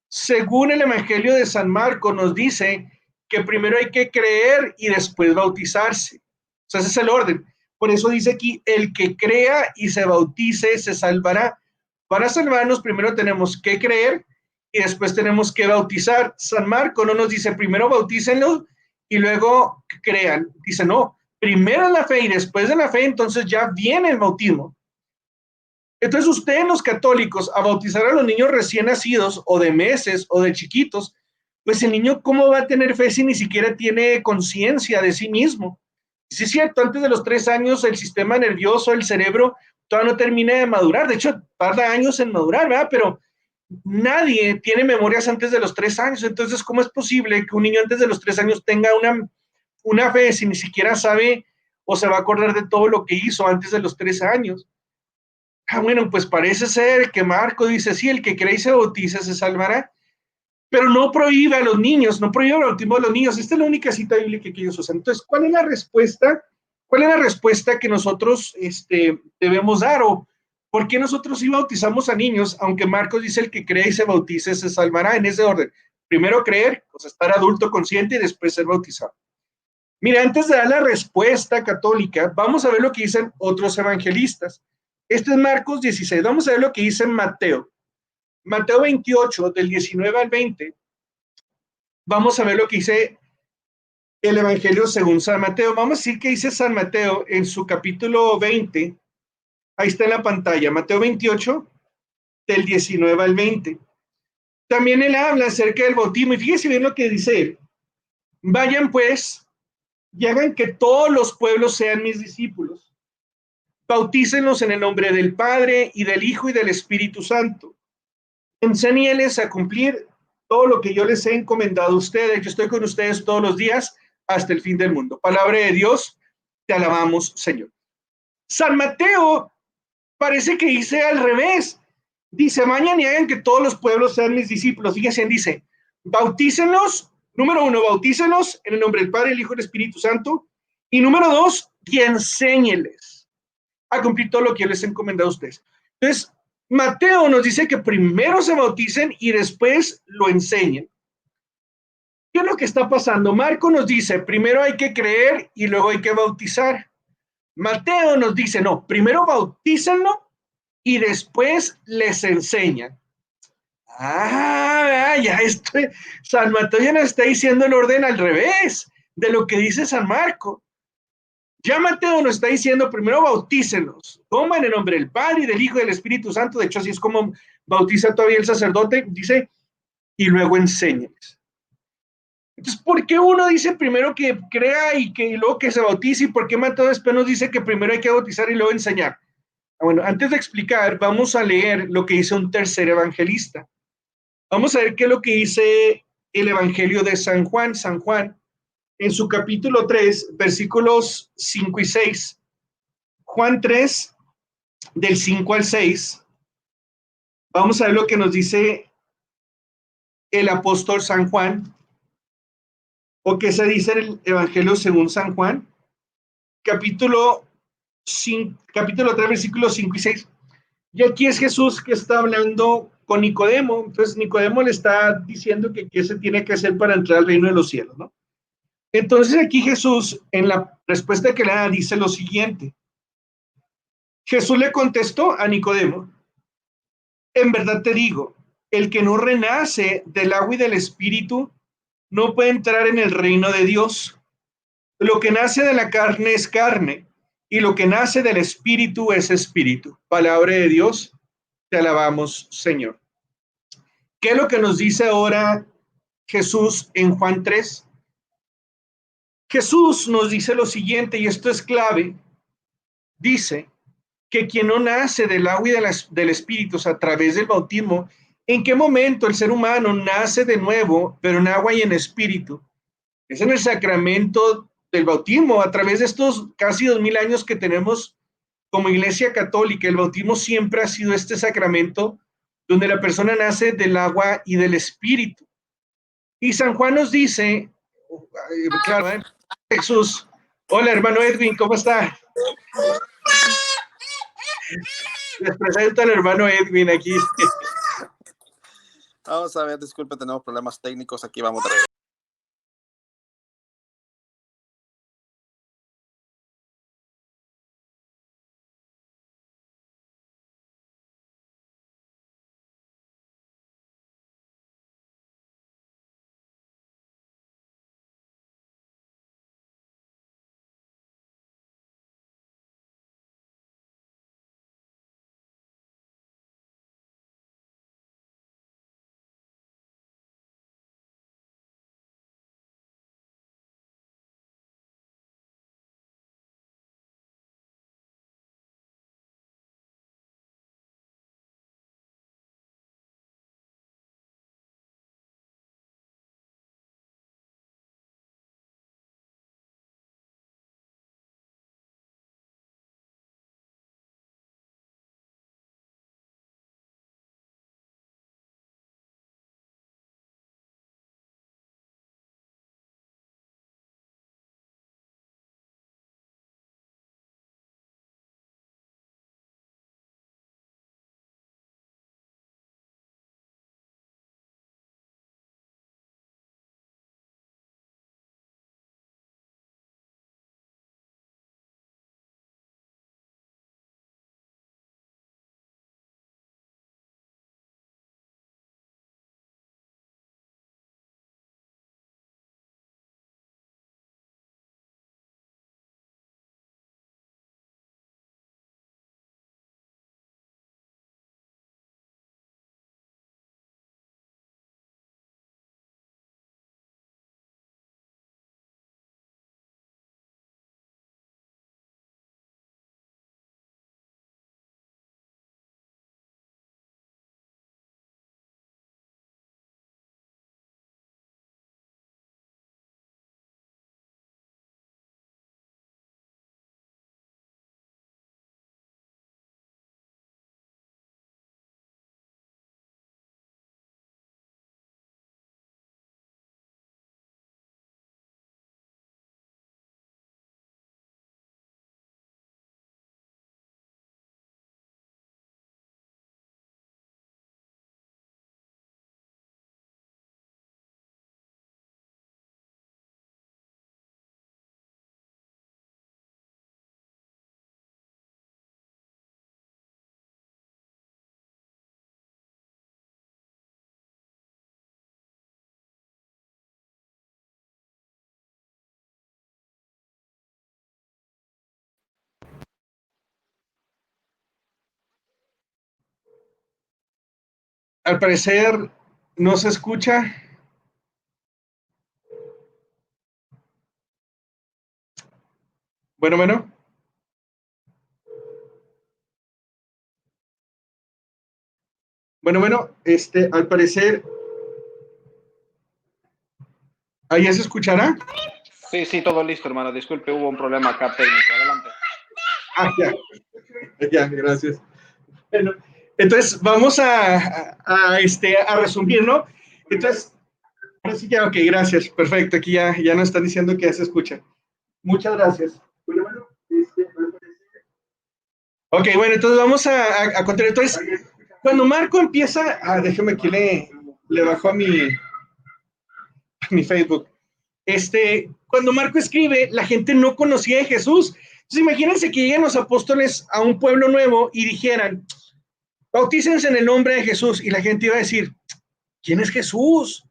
[SPEAKER 2] Según el Evangelio de San Marcos nos dice que primero hay que creer y después bautizarse. O sea, ese es el orden. Por eso dice aquí, el que crea y se bautice se salvará. Para salvarnos primero tenemos que creer y después tenemos que bautizar. San Marcos no nos dice primero bautícenlo y luego crean. Dice no, primero la fe y después de la fe entonces ya viene el bautismo. Entonces ustedes los católicos a bautizar a los niños recién nacidos o de meses o de chiquitos, pues el niño ¿cómo va a tener fe si ni siquiera tiene conciencia de sí mismo? Sí, es cierto, antes de los 3 años el sistema nervioso, el cerebro, todavía no termina de madurar. De hecho, tarda años en madurar, ¿verdad? Pero nadie tiene memorias antes de los 3 años. Entonces, ¿cómo es posible que un niño antes de los 3 años tenga una fe si ni siquiera sabe o se va a acordar de todo lo que hizo antes de los 3 años? Bueno, pues parece ser que Marco dice, sí, el que cree y se bautiza se salvará, pero no prohíbe a los niños, no prohíbe el bautismo de los niños. Esta es la única cita bíblica que ellos usan. Entonces, ¿cuál es la respuesta? ¿Cuál es la respuesta que nosotros debemos dar? ¿O por qué nosotros sí bautizamos a niños, aunque Marcos dice el que cree y se bautice se salvará en ese orden? Primero creer, o sea, estar adulto consciente y después ser bautizado. Mira, antes de dar la respuesta católica, vamos a ver lo que dicen otros evangelistas. Este es Marcos 16. Vamos a ver lo que dice Mateo. Mateo 28, del 19 al 20. Vamos a ver lo que dice el Evangelio según San Mateo. Vamos a decir que dice San Mateo en su capítulo 20. Ahí está en la pantalla. Mateo 28, del 19 al 20. También él habla acerca del bautismo. Y fíjese bien lo que dice él. Vayan pues y hagan que todos los pueblos sean mis discípulos. Bautícenlos en el nombre del Padre y del Hijo y del Espíritu Santo. Enséñeles a cumplir todo lo que yo les he encomendado a ustedes. Yo estoy con ustedes todos los días hasta el fin del mundo. Palabra de Dios, te alabamos, Señor. San Mateo parece que dice al revés. Dice, vayan y hagan que todos los pueblos sean mis discípulos. Fíjense, dice, bautícenlos, número 1, bautícenlos en el nombre del Padre, el Hijo y el Espíritu Santo. Y número 2, y enséñeles a cumplir todo lo que yo les he encomendado a ustedes. Entonces, Mateo nos dice que primero se bauticen y después lo enseñen. ¿Qué es lo que está pasando? Marco nos dice, primero hay que creer y luego hay que bautizar. Mateo nos dice, no, primero bautícenlo y después les enseñan. Ya estoy, San Mateo ya nos está diciendo el orden al revés de lo que dice San Marco. Ya Mateo nos está diciendo, primero bautícenos, toman el nombre del Padre y del Hijo y del Espíritu Santo. De hecho, así es como bautiza todavía el sacerdote, dice, y luego enséñenles. Entonces, ¿por qué uno dice primero que crea y luego que se bautice? ¿Y por qué Mateo después nos dice que primero hay que bautizar y luego enseñar? Bueno, antes de explicar, vamos a leer lo que dice un tercer evangelista. Vamos a ver qué es lo que dice el Evangelio de San Juan. San Juan, en su capítulo 3, versículos 5 y 6. Juan 3, del 5 al 6. Vamos a ver lo que nos dice el apóstol San Juan, o qué se dice en el Evangelio según San Juan, capítulo 3, versículos 5 y 6. Y aquí es Jesús que está hablando con Nicodemo. Entonces Nicodemo le está diciendo que qué se tiene que hacer para entrar al reino de los cielos, ¿no? Entonces aquí Jesús, en la respuesta que le da, dice lo siguiente. Jesús le contestó a Nicodemo, en verdad te digo, el que no renace del agua y del espíritu no puede entrar en el reino de Dios. Lo que nace de la carne es carne, y lo que nace del espíritu es espíritu. Palabra de Dios, te alabamos, Señor. ¿Qué es lo que nos dice ahora Jesús en Juan 3? Jesús nos dice lo siguiente, y esto es clave. Dice que quien no nace del agua y del espíritu, o sea, a través del bautismo, ¿en qué momento el ser humano nace de nuevo, pero en agua y en espíritu? Es en el sacramento del bautismo, a través de estos casi 2000 años que tenemos como Iglesia Católica. El bautismo siempre ha sido este sacramento donde la persona nace del agua y del espíritu. Y San Juan nos dice, claro, Jesús, hola hermano Edwin, ¿cómo está? Les presento al hermano Edwin aquí.
[SPEAKER 3] Vamos a ver, disculpe, tenemos problemas técnicos aquí, vamos a ver.
[SPEAKER 2] Al parecer no se escucha. Bueno, bueno. Bueno, al parecer, ¿ahí se escuchará?
[SPEAKER 4] Sí, todo listo, hermano. Disculpe, hubo un problema acá técnico. Adelante.
[SPEAKER 2] Ya, gracias. Bueno, entonces vamos a resumir, ¿no? Entonces, ahora sí que, ok, gracias, perfecto, aquí ya nos están diciendo que ya se escucha. Muchas gracias. Ok, bueno, entonces vamos a continuar. Entonces, cuando Marco empieza, déjame aquí le bajo a mi Facebook. Cuando Marco escribe, la gente no conocía de Jesús. Entonces, imagínense que lleguen los apóstoles a un pueblo nuevo y dijeran, bautícense en el nombre de Jesús, y la gente iba a decir, ¿quién es Jesús?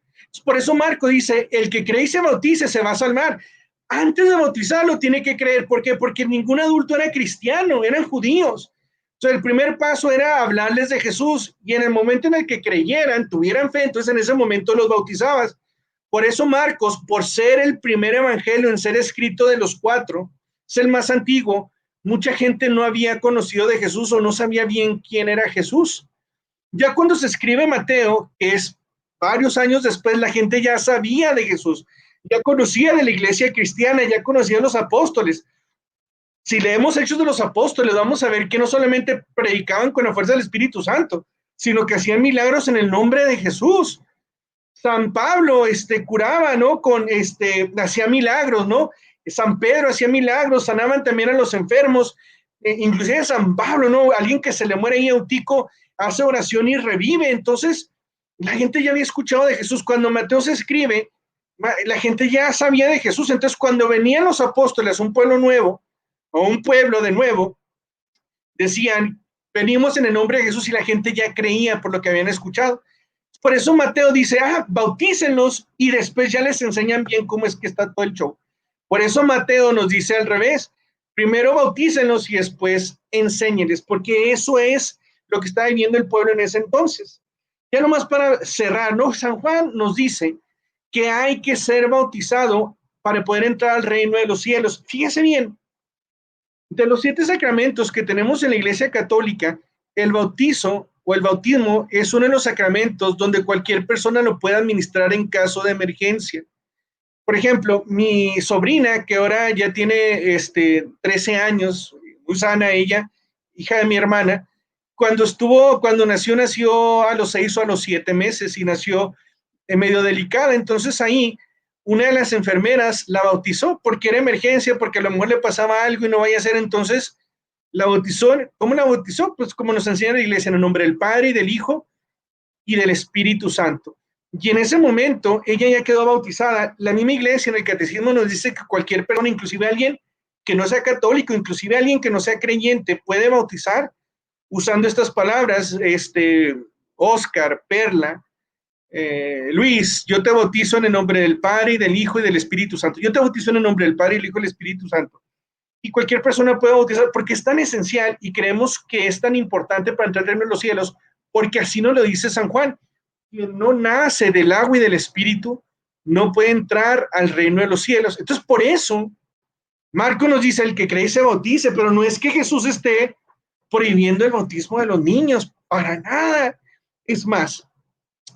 [SPEAKER 2] Por eso Marco dice, el que cree y se bautice se va a salvar. Antes de bautizarlo tiene que creer. ¿Por qué? Porque ningún adulto era cristiano, eran judíos. Entonces el primer paso era hablarles de Jesús, y en el momento en el que creyeran, tuvieran fe, entonces en ese momento los bautizabas. Por eso Marcos, por ser el primer evangelio en ser escrito de los 4, es el más antiguo, mucha gente no había conocido de Jesús o no sabía bien quién era Jesús. Ya cuando se escribe Mateo, que es varios años después, la gente ya sabía de Jesús, ya conocía de la iglesia cristiana, ya conocía a los apóstoles. Si leemos Hechos de los Apóstoles, vamos a ver que no solamente predicaban con la fuerza del Espíritu Santo, sino que hacían milagros en el nombre de Jesús. San Pablo curaba, ¿no? Hacía milagros, ¿no? San Pedro hacía milagros, sanaban también a los enfermos, inclusive San Pablo, ¿no? Alguien que se le muere ahí Eutico hace oración y revive. Entonces, la gente ya había escuchado de Jesús. Cuando Mateo se escribe, la gente ya sabía de Jesús. Entonces, cuando venían los apóstoles a un pueblo nuevo, o un pueblo de nuevo, decían, venimos en el nombre de Jesús, y la gente ya creía por lo que habían escuchado. Por eso Mateo dice, bautícenlos, y después ya les enseñan bien cómo es que está todo el show. Por eso Mateo nos dice al revés, primero bautícenlos y después enséñenles, porque eso es lo que estaba viviendo el pueblo en ese entonces. Ya nomás para cerrar, ¿no? San Juan nos dice que hay que ser bautizado para poder entrar al reino de los cielos. Fíjese bien, de los 7 sacramentos que tenemos en la Iglesia Católica, el bautizo o el bautismo es uno de los sacramentos donde cualquier persona lo puede administrar en caso de emergencia. Por ejemplo, mi sobrina, que ahora ya tiene 13 años, muy sana ella, hija de mi hermana, cuando nació a los 6 o a los 7 meses, y nació medio delicada. Entonces ahí una de las enfermeras la bautizó porque era emergencia, porque a lo mejor le pasaba algo y no vaya a ser. Entonces la bautizó. ¿Cómo la bautizó? Pues como nos enseña la iglesia, en el nombre del Padre y del Hijo y del Espíritu Santo. Y en ese momento ella ya quedó bautizada. La misma iglesia en el catecismo nos dice que cualquier persona, inclusive alguien que no sea católico, inclusive alguien que no sea creyente, puede bautizar usando estas palabras, Oscar, Perla, Luis, yo te bautizo en el nombre del Padre y del Hijo y del Espíritu Santo. Yo te bautizo en el nombre del Padre, del Hijo y del Espíritu Santo. Y cualquier persona puede bautizar, porque es tan esencial y creemos que es tan importante para entrar en los cielos, porque así nos lo dice San Juan. Quien no nace del agua y del Espíritu no puede entrar al reino de los cielos. Entonces, por eso, Marco nos dice, el que cree se bautice, pero no es que Jesús esté prohibiendo el bautismo de los niños, para nada. Es más,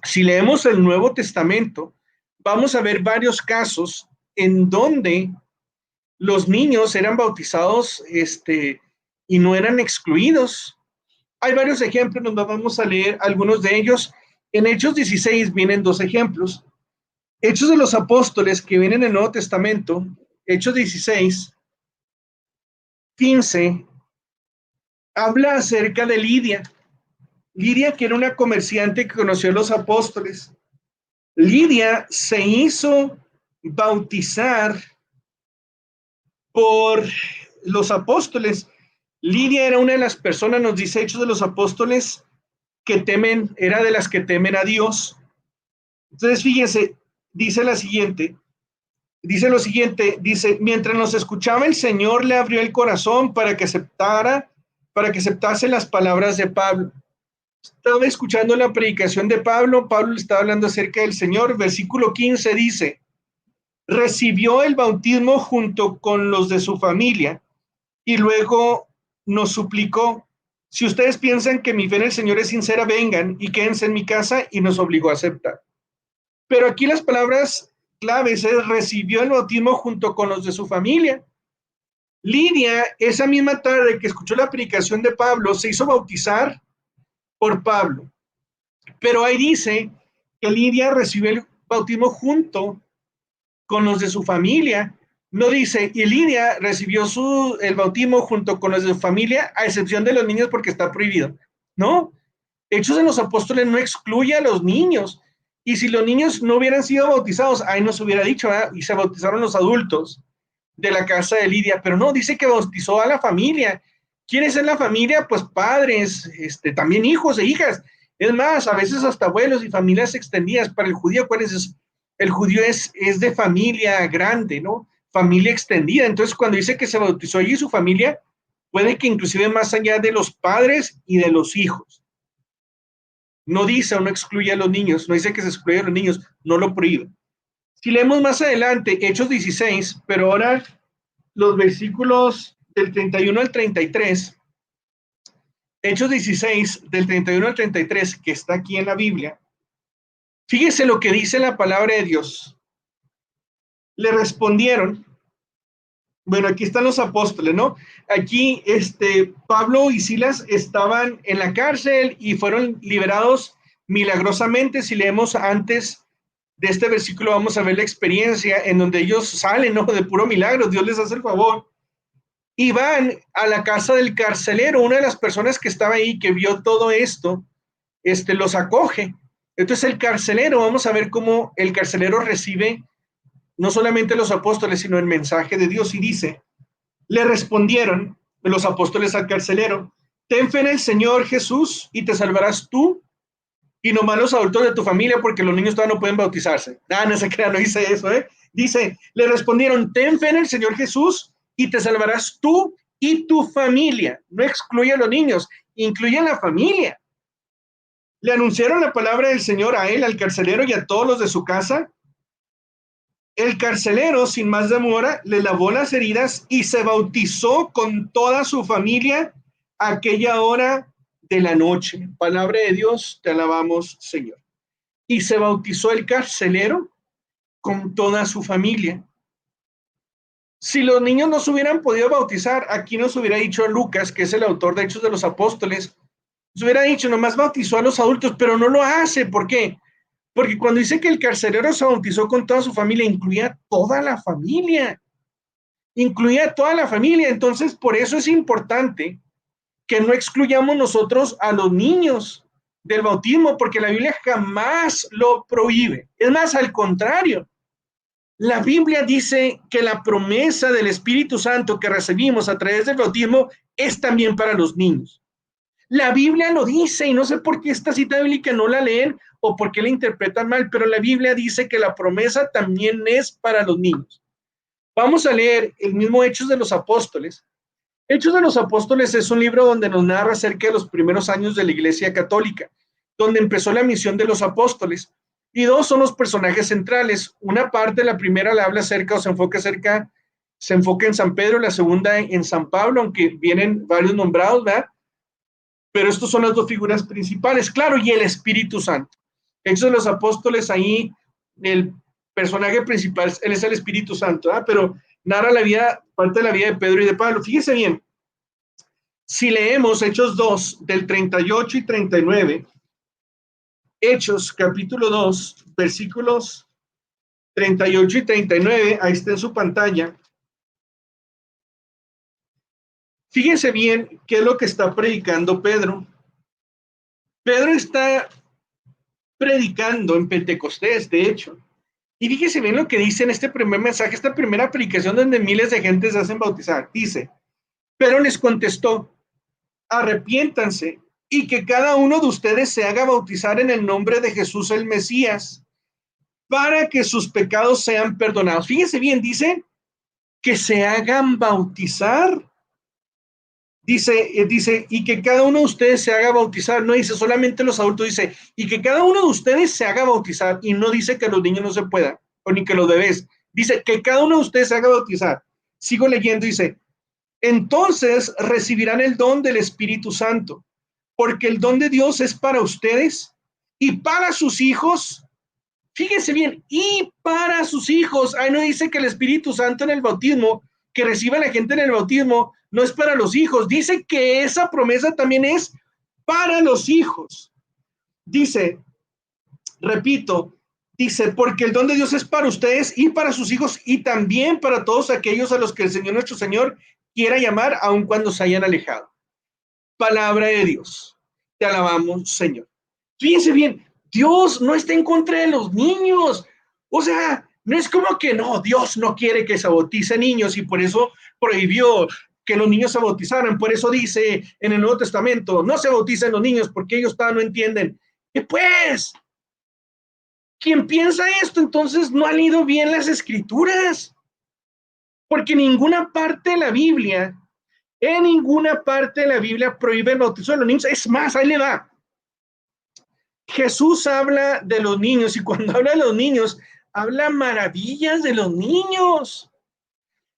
[SPEAKER 2] si leemos el Nuevo Testamento, vamos a ver varios casos en donde los niños eran bautizados y no eran excluidos. Hay varios ejemplos, nos vamos a leer algunos de ellos. En Hechos 16 vienen 2 ejemplos. Hechos de los Apóstoles, que vienen en el Nuevo Testamento, Hechos 16, 15, habla acerca de Lidia. Lidia, que era una comerciante que conoció a los apóstoles. Lidia se hizo bautizar por los apóstoles. Lidia era una de las personas, nos dice Hechos de los Apóstoles, que temen, era de las que temen a Dios. Entonces, fíjense, dice lo siguiente, mientras nos escuchaba, el Señor le abrió el corazón para que aceptase las palabras de Pablo. Estaba escuchando la predicación de Pablo. Pablo le estaba hablando acerca del Señor. Versículo 15 dice: recibió el bautismo junto con los de su familia y luego nos suplicó: si ustedes piensan que mi fe en el Señor es sincera, vengan y quédense en mi casa, y nos obligó a aceptar. Pero aquí las palabras claves es: recibió el bautismo junto con los de su familia. Lidia, esa misma tarde que escuchó la predicación de Pablo, se hizo bautizar por Pablo. Pero ahí dice que Lidia recibió el bautismo junto con los de su familia. No dice, y Lidia recibió el bautismo junto con los de su familia, a excepción de los niños porque está prohibido. No, Hechos de los Apóstoles no excluye a los niños. Y si los niños no hubieran sido bautizados, ahí nos hubiera dicho, ¿verdad? Y se bautizaron los adultos de la casa de Lidia, pero no, dice que bautizó a la familia. ¿Quiénes es la familia? Pues padres, también hijos e hijas. Es más, a veces hasta abuelos y familias extendidas. Para el judío, ¿cuál es? El judío es de familia grande, ¿no? Familia extendida. Entonces, cuando dice que se bautizó allí su familia, puede que inclusive más allá de los padres y de los hijos. No dice o no excluye a los niños, no dice que se excluye a los niños, no lo prohíbe. Si leemos más adelante, Hechos 16, pero ahora los versículos del 31 al 33, Hechos 16, del 31 al 33, que está aquí en la Biblia, fíjese lo que dice la palabra de Dios. Le respondieron, bueno, aquí están los apóstoles, ¿no? Aquí, Pablo y Silas estaban en la cárcel y fueron liberados milagrosamente. Si leemos antes de este versículo, vamos a ver la experiencia en donde ellos salen, ¿no? De puro milagro, Dios les hace el favor. Y van a la casa del carcelero. Una de las personas que estaba ahí, que vio todo esto, los acoge. Entonces el carcelero, vamos a ver cómo el carcelero recibe no solamente los apóstoles, sino el mensaje de Dios. Y dice, le respondieron los apóstoles al carcelero: ten fe en el Señor Jesús y te salvarás tú y nomás los adultos de tu familia, porque los niños todavía no pueden bautizarse. No se crea, no dice eso, Dice, le respondieron: ten fe en el Señor Jesús y te salvarás tú y tu familia. No excluye a los niños, incluye a la familia. Le anunciaron la palabra del Señor a él, al carcelero, y a todos los de su casa. El carcelero, sin más demora, le lavó las heridas y se bautizó con toda su familia aquella hora de la noche. Palabra de Dios, te alabamos, Señor. Y se bautizó el carcelero con toda su familia. Si los niños no se hubieran podido bautizar, aquí nos hubiera dicho Lucas, que es el autor de Hechos de los Apóstoles, nos hubiera dicho, nomás bautizó a los adultos, pero no lo hace. ¿Por qué? Porque cuando dice que el carcelero se bautizó con toda su familia, incluía toda la familia. Incluía toda la familia. Entonces, por eso es importante que no excluyamos nosotros a los niños del bautismo, porque la Biblia jamás lo prohíbe. Es más, al contrario. La Biblia dice que la promesa del Espíritu Santo que recibimos a través del bautismo es también para los niños. La Biblia lo dice, y no sé por qué esta cita bíblica no la leen o por qué la interpretan mal, pero la Biblia dice que la promesa también es para los niños. Vamos a leer el mismo Hechos de los Apóstoles. Hechos de los Apóstoles es un libro donde nos narra acerca de los primeros años de la Iglesia Católica, donde empezó la misión de los apóstoles. Y dos son los personajes centrales. Una parte, la primera, la habla acerca o se enfoca en San Pedro, la segunda en San Pablo, aunque vienen varios nombrados, ¿verdad? Pero estos son las dos figuras principales, claro, y el Espíritu Santo. Hechos de los Apóstoles, ahí el personaje principal, él es el Espíritu Santo, ¿verdad? Pero narra la vida, parte de la vida de Pedro y de Pablo. Fíjese bien, si leemos Hechos 2, del 38 y 39, Hechos, capítulo 2, versículos 38 y 39, ahí está en su pantalla. Fíjense bien qué es lo que está predicando Pedro. Pedro está predicando en Pentecostés, de hecho. Y fíjense bien lo que dice en este primer mensaje, esta primera predicación donde miles de gente se hacen bautizar. Dice, pero les contestó, arrepiéntanse y que cada uno de ustedes se haga bautizar en el nombre de Jesús el Mesías, para que sus pecados sean perdonados. Fíjense bien, dice que se hagan bautizar. Dice, y que cada uno de ustedes se haga bautizar. No dice solamente los adultos, dice, y que cada uno de ustedes se haga bautizar. Y no dice que los niños no se puedan, o ni que los bebés. Dice que cada uno de ustedes se haga bautizar. Sigo leyendo, dice, entonces recibirán el don del Espíritu Santo, porque el don de Dios es para ustedes y para sus hijos. Fíjense bien, y para sus hijos. Ahí no dice que el Espíritu Santo en el bautismo, que reciba la gente en el bautismo, no es para los hijos. Dice que esa promesa también es para los hijos. Dice, repito, dice, porque el don de Dios es para ustedes y para sus hijos y también para todos aquellos a los que el Señor nuestro Señor quiera llamar, aun cuando se hayan alejado. Palabra de Dios. Te alabamos, Señor. Fíjense bien, Dios no está en contra de los niños. O sea, no es como que no, Dios no quiere que se bauticen niños y por eso prohibió que los niños se bautizaran. Por eso dice en el Nuevo Testamento, no se bauticen los niños porque ellos todavía no entienden. Y pues, quien piensa esto, entonces no ha leído bien las Escrituras. Porque en ninguna parte de la Biblia prohíbe el bautizo de los niños. Es más, ahí le va. Jesús habla de los niños y cuando habla de los niños, habla maravillas de los niños.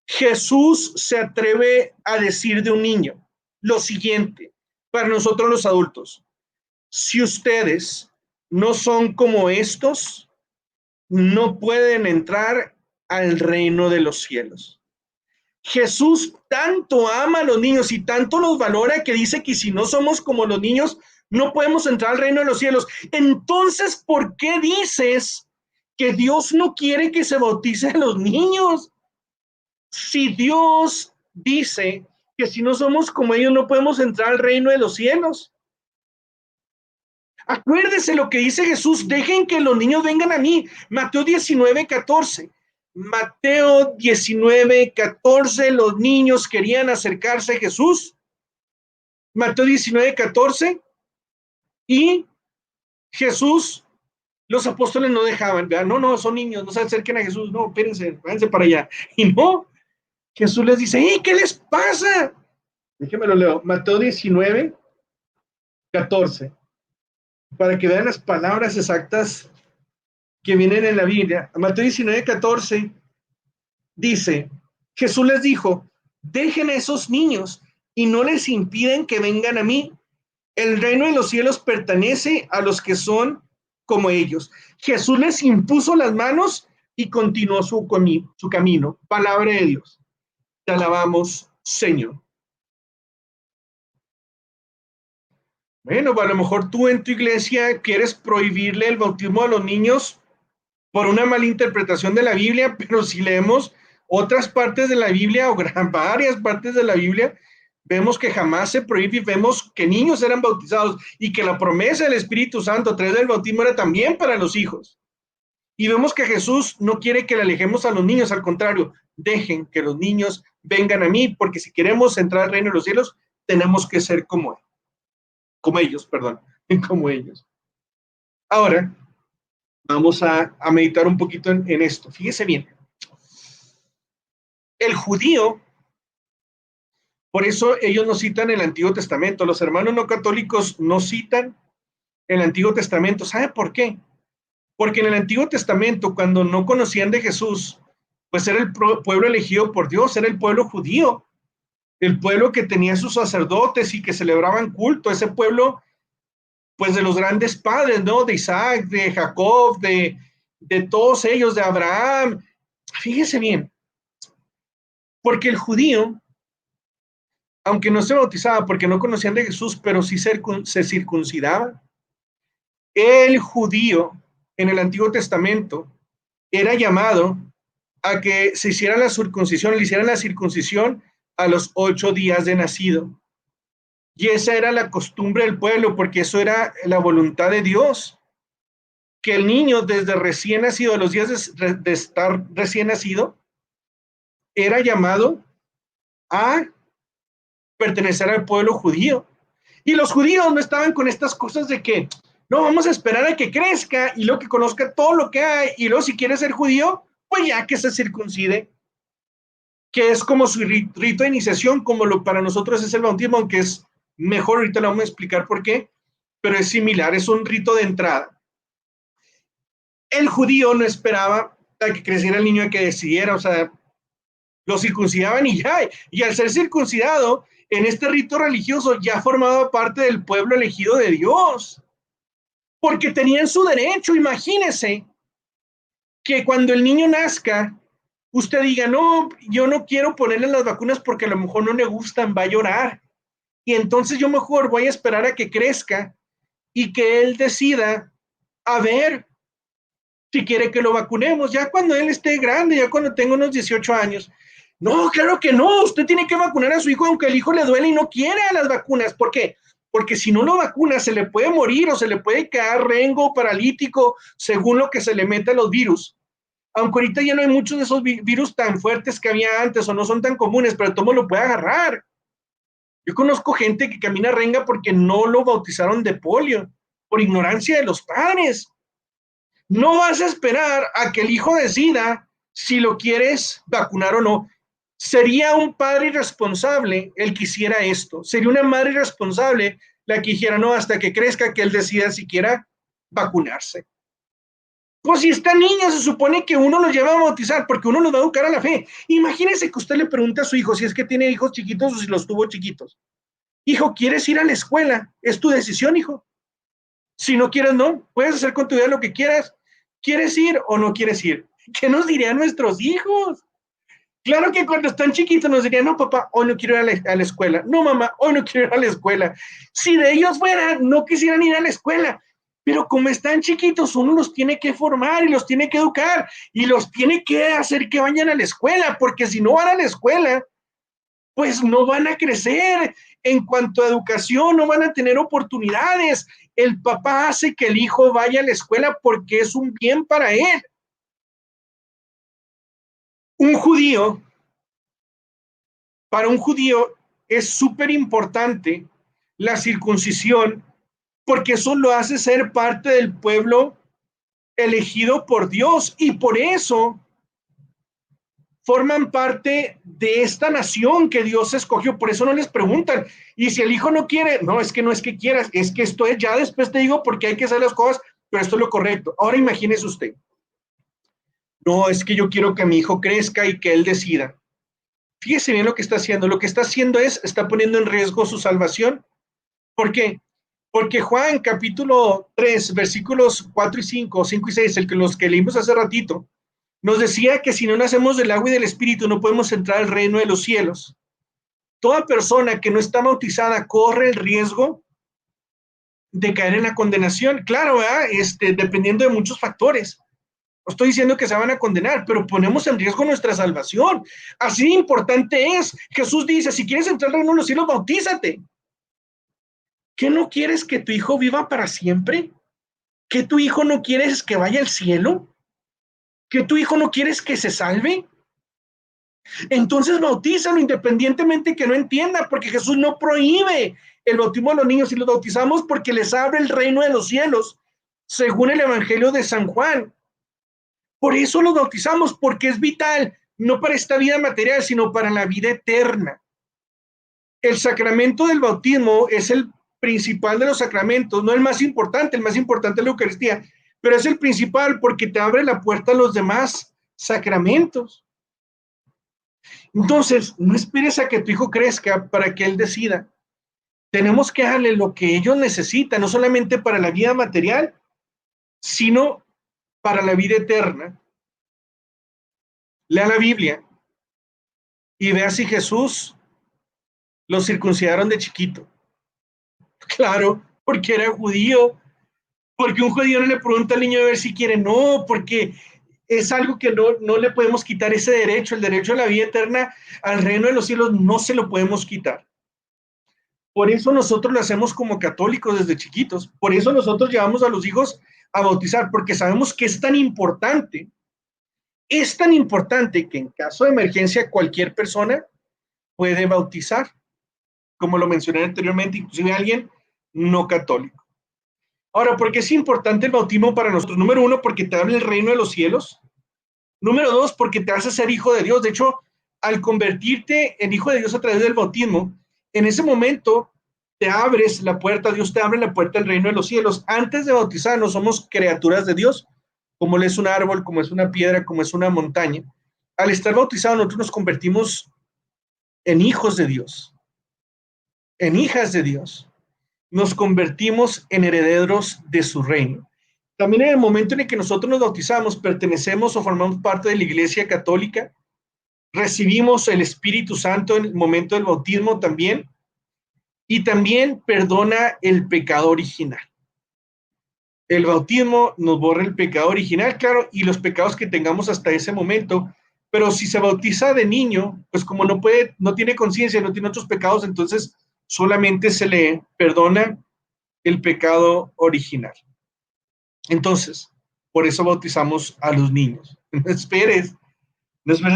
[SPEAKER 2] Jesús se atreve a decir de un niño lo siguiente, para nosotros los adultos: si ustedes no son como estos, no pueden entrar al reino de los cielos. Jesús tanto ama a los niños y tanto los valora que dice que si no somos como los niños, no podemos entrar al reino de los cielos. Entonces, ¿por qué dices que Dios no quiere que se bauticen a los niños? Si Dios dice que si no somos como ellos, no podemos entrar al reino de los cielos. Acuérdese lo que dice Jesús: dejen que los niños vengan a mí. Mateo 19:14. Mateo 19:14, los niños querían acercarse a Jesús. Mateo 19:14, y Jesús, los apóstoles no dejaban, ¿verdad? No, son niños, no se acerquen a Jesús, no, espérense, váyanse para allá. Y no, Jesús les dice, ¿qué les pasa? Déjenme lo leo, Mateo 19:14, para que vean las palabras exactas que vienen en la Biblia. Mateo 19:14 dice, Jesús les dijo, dejen a esos niños y no les impiden que vengan a mí. El reino de los cielos pertenece a los que son como ellos. Jesús les impuso las manos y continuó su camino. Palabra de Dios. Te alabamos, Señor. Bueno, a lo mejor tú en tu iglesia quieres prohibirle el bautismo a los niños por una mala interpretación de la Biblia, pero si leemos otras partes de la Biblia o varias partes de la Biblia, vemos que jamás se prohíbe y vemos que niños eran bautizados y que la promesa del Espíritu Santo a través del bautismo era también para los hijos. Y vemos que Jesús no quiere que le alejemos a los niños, al contrario, dejen que los niños vengan a mí, porque si queremos entrar al reino de los cielos, tenemos que ser como ellos. Ahora, vamos a meditar un poquito en esto. Fíjese bien. El judío, por eso ellos no citan el Antiguo Testamento. Los hermanos no católicos no citan el Antiguo Testamento. ¿Sabe por qué? Porque en el Antiguo Testamento, cuando no conocían de Jesús, pues era el pueblo elegido por Dios, era el pueblo judío, el pueblo que tenía sus sacerdotes y que celebraban culto, ese pueblo, pues de los grandes padres, ¿no? De Isaac, de Jacob, de todos ellos, de Abraham. Fíjese bien, porque el judío, aunque no se bautizaba porque no conocían de Jesús, pero sí se circuncidaba. El judío en el Antiguo Testamento era llamado a que se hiciera la circuncisión, le hicieran la circuncisión a los 8 días de nacido. Y esa era la costumbre del pueblo, porque eso era la voluntad de Dios, que el niño desde recién nacido, a los días de estar recién nacido, era llamado a pertenecer al pueblo judío. Y los judíos no estaban con estas cosas de que no, vamos a esperar a que crezca y luego que conozca todo lo que hay y luego si quiere ser judío, pues ya que se circuncide. que es como su rito de iniciación, como para nosotros es el bautismo, aunque es mejor, ahorita le vamos a explicar por qué, pero es similar, es un rito de entrada. El judío no esperaba a que creciera el niño, a que decidiera, o sea, lo circuncidaban y ya, y al ser circuncidado, en este rito religioso ya formaba parte del pueblo elegido de Dios, porque tenían su derecho. Imagínense que cuando el niño nazca, usted diga, no, yo no quiero ponerle las vacunas porque a lo mejor no le gustan, va a llorar, y entonces yo mejor voy a esperar a que crezca y que él decida a ver si quiere que lo vacunemos, ya cuando él esté grande, ya cuando tenga unos 18 años. No, claro que no, usted tiene que vacunar a su hijo aunque el hijo le duele y no quiera las vacunas. ¿Por qué? Porque si no lo vacuna se le puede morir o se le puede quedar rengo, paralítico, según lo que se le meta a los virus. Aunque ahorita ya no hay muchos de esos virus tan fuertes que había antes o no son tan comunes, pero todo lo puede agarrar. Yo conozco gente que camina renga porque no lo bautizaron de polio, por ignorancia de los padres. No vas a esperar a que el hijo decida si lo quieres vacunar o no. Sería un padre irresponsable el que hiciera esto. Sería una madre irresponsable la que dijera no hasta que crezca que él decida si quiera vacunarse. Pues si está niño, se supone que uno lo lleva a bautizar porque uno lo va a educar a la fe. Imagínese que usted le pregunta a su hijo si es que tiene hijos chiquitos o si los tuvo chiquitos. Hijo, ¿quieres ir a la escuela? Es tu decisión, hijo. Si no quieres, no. Puedes hacer con tu vida lo que quieras. ¿Quieres ir o no quieres ir? ¿Qué nos dirían nuestros hijos? Claro que cuando están chiquitos nos dirían, no, papá, hoy no quiero ir a la escuela. No, mamá, hoy no quiero ir a la escuela. Si de ellos fuera, no quisieran ir a la escuela. Pero como están chiquitos, uno los tiene que formar y los tiene que educar y los tiene que hacer que vayan a la escuela, porque si no van a la escuela, pues no van a crecer en cuanto a educación, no van a tener oportunidades. El papá hace que el hijo vaya a la escuela porque es un bien para él. Para un judío es súper importante la circuncisión porque eso lo hace ser parte del pueblo elegido por Dios y por eso forman parte de esta nación que Dios escogió. Por eso no les preguntan, y si el hijo no quiere, no, es que no es que quieras, es que esto es, ya después te digo porque hay que hacer las cosas, pero esto es lo correcto. Ahora imagínese usted, no, es que yo quiero que mi hijo crezca y que él decida. Fíjese bien lo que está haciendo. Lo que está haciendo está poniendo en riesgo su salvación. ¿Por qué? Porque Juan capítulo 3, versículos 4 y 5, 5 y 6, los que leímos hace ratito, nos decía que si no nacemos del agua y del espíritu no podemos entrar al reino de los cielos. Toda persona que no está bautizada corre el riesgo de caer en la condenación. Claro, ¿verdad? Dependiendo de muchos factores. No estoy diciendo que se van a condenar, pero ponemos en riesgo nuestra salvación. Así de importante es. Jesús dice, si quieres entrar al reino de los cielos, bautízate. ¿Qué no quieres que tu hijo viva para siempre? ¿Que tu hijo no quieres que vaya al cielo? ¿Que tu hijo no quieres que se salve? Entonces bautízalo independientemente que no entienda, porque Jesús no prohíbe el bautismo de los niños y los bautizamos porque les abre el reino de los cielos, según el Evangelio de San Juan. Por eso los bautizamos, porque es vital, no para esta vida material, sino para la vida eterna. El sacramento del bautismo es el principal de los sacramentos, no el más importante es la Eucaristía, pero es el principal porque te abre la puerta a los demás sacramentos. Entonces, no esperes a que tu hijo crezca para que él decida. Tenemos que darle lo que ellos necesitan, no solamente para la vida material, sino para la vida eterna. Lea la Biblia y vea si Jesús lo circuncidaron de chiquito. Claro, porque era judío, porque un judío no le pregunta al niño a ver si quiere, no, porque es algo que no le podemos quitar ese derecho, el derecho a la vida eterna, al reino de los cielos, no se lo podemos quitar. Por eso nosotros lo hacemos como católicos desde chiquitos, por eso nosotros llevamos a los hijos a bautizar, porque sabemos que es tan importante que en caso de emergencia cualquier persona puede bautizar, como lo mencioné anteriormente, inclusive alguien no católico. Ahora, ¿por qué es importante el bautismo para nosotros? Número 1, porque te abre el reino de los cielos. Número 2, porque te hace ser hijo de Dios. De hecho, al convertirte en hijo de Dios a través del bautismo, en ese momento te abres la puerta, Dios te abre la puerta del reino de los cielos. Antes de bautizarnos somos criaturas de Dios, como es un árbol, como es una piedra, como es una montaña. Al estar bautizados nosotros nos convertimos en hijos de Dios, en hijas de Dios. Nos convertimos en herederos de su reino. También en el momento en el que nosotros nos bautizamos, pertenecemos o formamos parte de la Iglesia Católica, recibimos el Espíritu Santo en el momento del bautismo también, y también perdona el pecado original. El bautismo nos borra el pecado original, claro, y los pecados que tengamos hasta ese momento, pero si se bautiza de niño, pues como no tiene conciencia, no tiene otros pecados, entonces solamente se le perdona el pecado original. Entonces, por eso bautizamos a los niños. No esperes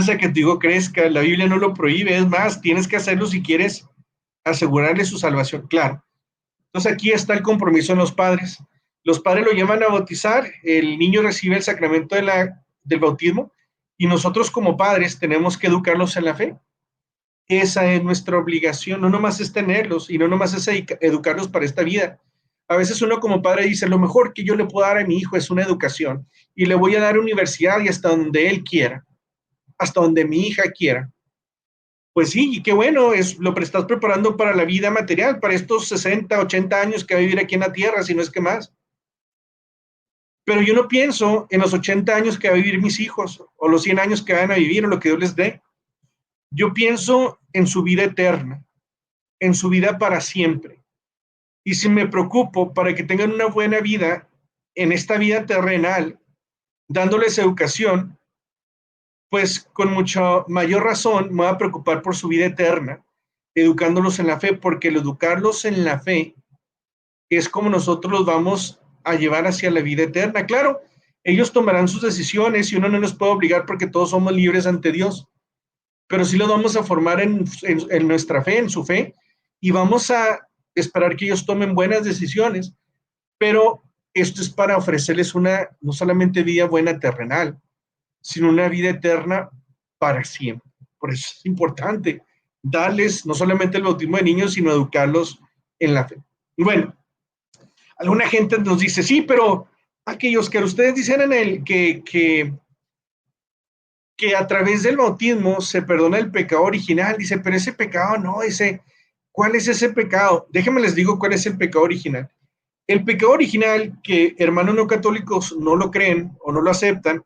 [SPEAKER 2] a que tu hijo crezca, la Biblia no lo prohíbe, es más, tienes que hacerlo si quieres asegurarle su salvación, claro. Entonces aquí está el compromiso de los padres. Los padres lo llevan a bautizar, el niño recibe el sacramento del bautismo y nosotros como padres tenemos que educarlos en la fe. Esa es nuestra obligación, no nomás es tenerlos y no nomás es educarlos para esta vida. A veces uno como padre dice, lo mejor que yo le puedo dar a mi hijo es una educación y le voy a dar universidad y hasta donde él quiera, hasta donde mi hija quiera. Pues sí, y qué bueno, lo estás preparando para la vida material, para estos 60, 80 años que va a vivir aquí en la tierra, si no es que más. Pero yo no pienso en los 80 años que va a vivir mis hijos, o los 100 años que van a vivir, o lo que Dios les dé. Yo pienso en su vida eterna, en su vida para siempre. Y si me preocupo para que tengan una buena vida en esta vida terrenal, dándoles educación, pues con mucha mayor razón me voy a preocupar por su vida eterna, educándolos en la fe, porque el educarlos en la fe es como nosotros los vamos a llevar hacia la vida eterna. Claro, ellos tomarán sus decisiones y uno no los puede obligar porque todos somos libres ante Dios, pero sí los vamos a formar en nuestra fe, en su fe, y vamos a esperar que ellos tomen buenas decisiones, pero esto es para ofrecerles no solamente vida buena terrenal, sino una vida eterna para siempre. Por eso es importante darles no solamente el bautismo de niños, sino educarlos en la fe. Y bueno, alguna gente nos dice, sí, pero aquellos que ustedes dicen que a través del bautismo se perdona el pecado original, dice, pero ese pecado no, ¿cuál es ese pecado? Déjenme les digo cuál es el pecado original. El pecado original, que hermanos no católicos no lo creen o no lo aceptan,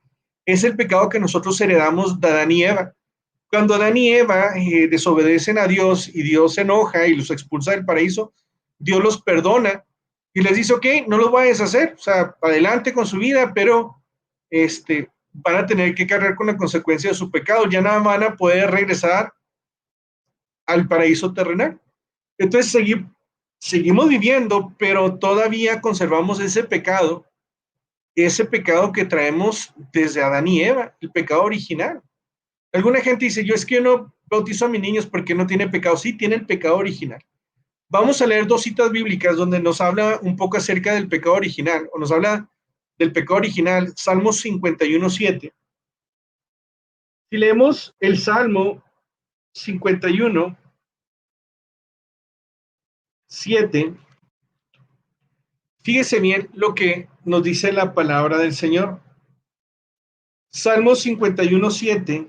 [SPEAKER 2] es el pecado que nosotros heredamos de Adán y Eva. Cuando Adán y Eva desobedecen a Dios y Dios se enoja y los expulsa del paraíso, Dios los perdona y les dice, ok, no los voy a deshacer, o sea, adelante con su vida, pero van a tener que cargar con la consecuencia de su pecado, ya nada van a poder regresar al paraíso terrenal. Entonces seguimos viviendo, pero todavía conservamos ese pecado que traemos desde Adán y Eva, el pecado original. Alguna gente dice, yo es que no bautizo a mis niños porque no tienen pecado. Sí, tienen pecado original. Vamos a leer 2 citas bíblicas donde nos habla un poco acerca del pecado original, o nos habla del pecado original, Salmos 51:7. Si leemos el Salmo 51:7, fíjese bien lo que nos dice la palabra del Señor. Salmo 51:7,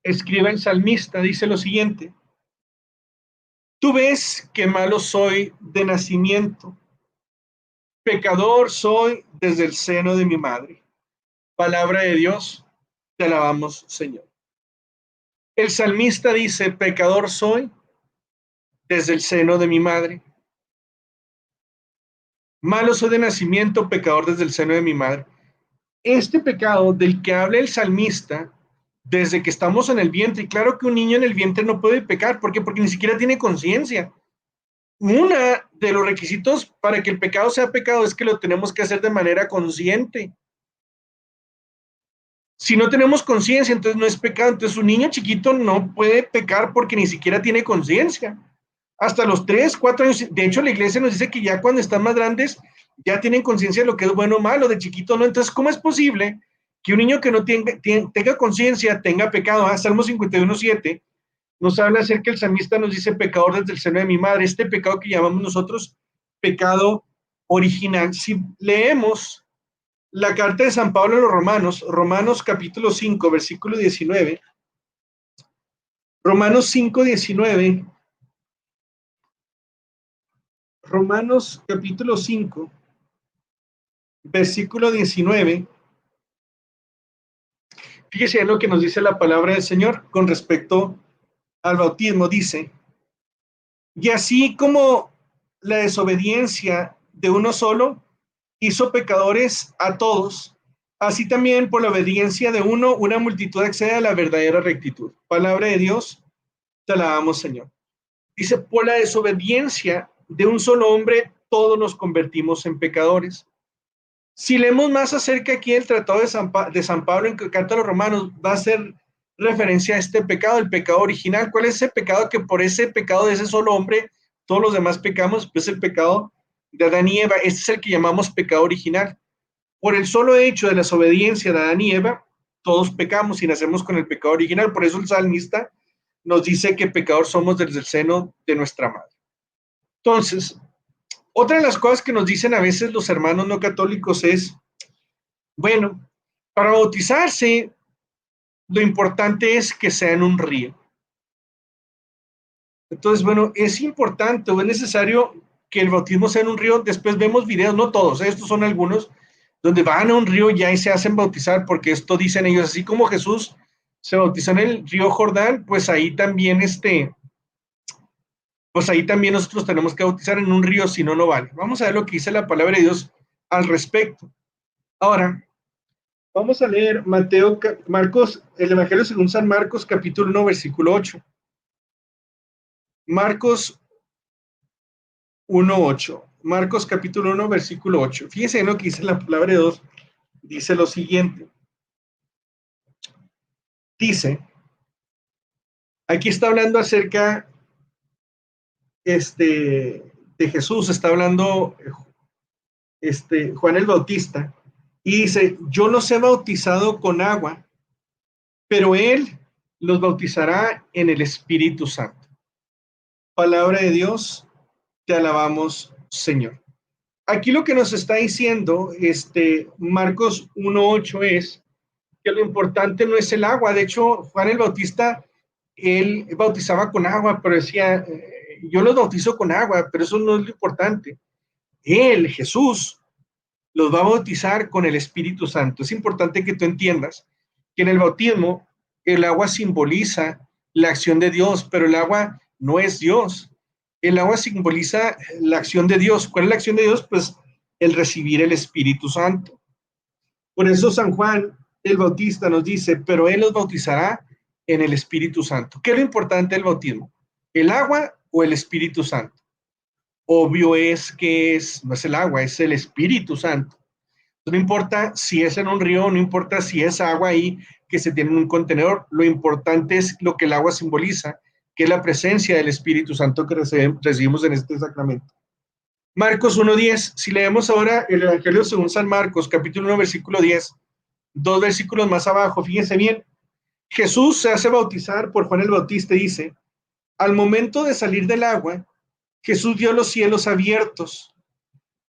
[SPEAKER 2] escribe el salmista, dice lo siguiente: tú ves que malo soy de nacimiento, pecador soy desde el seno de mi madre. Palabra de Dios, te alabamos, Señor. El salmista dice, pecador soy desde el seno de mi madre. Malo soy de nacimiento, pecador desde el seno de mi madre. Este pecado del que habla el salmista, desde que estamos en el vientre, y claro que un niño en el vientre no puede pecar, ¿por qué? Porque ni siquiera tiene conciencia. Uno de los requisitos para que el pecado sea pecado es que lo tenemos que hacer de manera consciente. Si no tenemos conciencia, entonces no es pecado. Entonces un niño chiquito no puede pecar porque ni siquiera tiene conciencia. Hasta los 3, 4 años, de hecho la iglesia nos dice que ya cuando están más grandes, ya tienen conciencia de lo que es bueno o malo, de chiquito no. Entonces, ¿cómo es posible Que un niño que no tenga conciencia, tenga pecado. Salmo 51:7 nos habla acerca que el salmista nos dice, pecador desde el seno de mi madre. Este pecado que llamamos nosotros pecado original. Si leemos la carta de San Pablo a los Romanos, Romanos capítulo 5, versículo 19, Romanos 5:19, Romanos capítulo 5, versículo 19, fíjese en lo que nos dice la palabra del Señor con respecto al bautismo. Dice, y así como la desobediencia de uno solo hizo pecadores a todos, así también por la obediencia de uno, una multitud accede a la verdadera rectitud. Palabra de Dios, te alabamos, Señor. Dice, por la desobediencia de un solo hombre, todos nos convertimos en pecadores. Si leemos más acerca aquí del Tratado de San Pablo en Carta a los Romanos, va a hacer referencia a este pecado, el pecado original. ¿Cuál es ese pecado? Que por ese pecado de ese solo hombre, todos los demás pecamos, pues el pecado de Adán y Eva. Este es el que llamamos pecado original. Por el solo hecho de la desobediencia de Adán y Eva, todos pecamos y nacemos con el pecado original. Por eso el salmista nos dice que pecadores somos desde el seno de nuestra madre. Entonces, otra de las cosas que nos dicen a veces los hermanos no católicos es, bueno, para bautizarse, lo importante es que sea en un río. Entonces, bueno, es importante o es necesario que el bautismo sea en un río. Después vemos videos, no todos, estos son algunos, donde van a un río y ahí se hacen bautizar, porque esto dicen ellos, así como Jesús se bautizó en el río Jordán, pues ahí también nosotros tenemos que bautizar en un río, si no, no vale. Vamos a ver lo que dice la palabra de Dios al respecto. Ahora, vamos a leer Marcos, el Evangelio según San Marcos, capítulo 1, versículo 8. Marcos 1:8. Marcos capítulo 1, versículo 8. Fíjense en lo que dice la palabra de Dios. Dice lo siguiente. Dice, aquí está hablando acerca de Jesús, está hablando Juan el Bautista, y dice, yo los he bautizado con agua, pero él los bautizará en el Espíritu Santo. Palabra de Dios, te alabamos, Señor. Aquí lo que nos está diciendo Marcos 1:8 es que lo importante no es el agua. De hecho, Juan el Bautista, él bautizaba con agua, pero decía, yo los bautizo con agua, pero eso no es lo importante. Él, Jesús, los va a bautizar con el Espíritu Santo. Es importante que tú entiendas que en el bautismo el agua simboliza la acción de Dios, pero el agua no es Dios. El agua simboliza la acción de Dios. ¿Cuál es la acción de Dios? Pues el recibir el Espíritu Santo. Por eso San Juan el Bautista nos dice, pero él los bautizará en el Espíritu Santo. ¿Qué es lo importante del bautismo? ¿El agua o el Espíritu Santo? Obvio es que no es el agua, es el Espíritu Santo. No importa si es en un río, no importa si es agua ahí que se tiene en un contenedor, lo importante es lo que el agua simboliza, que es la presencia del Espíritu Santo que recibimos en este sacramento. Marcos 1:10, si leemos ahora el Evangelio según San Marcos, capítulo 1, versículo 10, 2 versículos más abajo, fíjense bien, Jesús se hace bautizar por Juan el Bautista y dice, al momento de salir del agua, Jesús vio los cielos abiertos.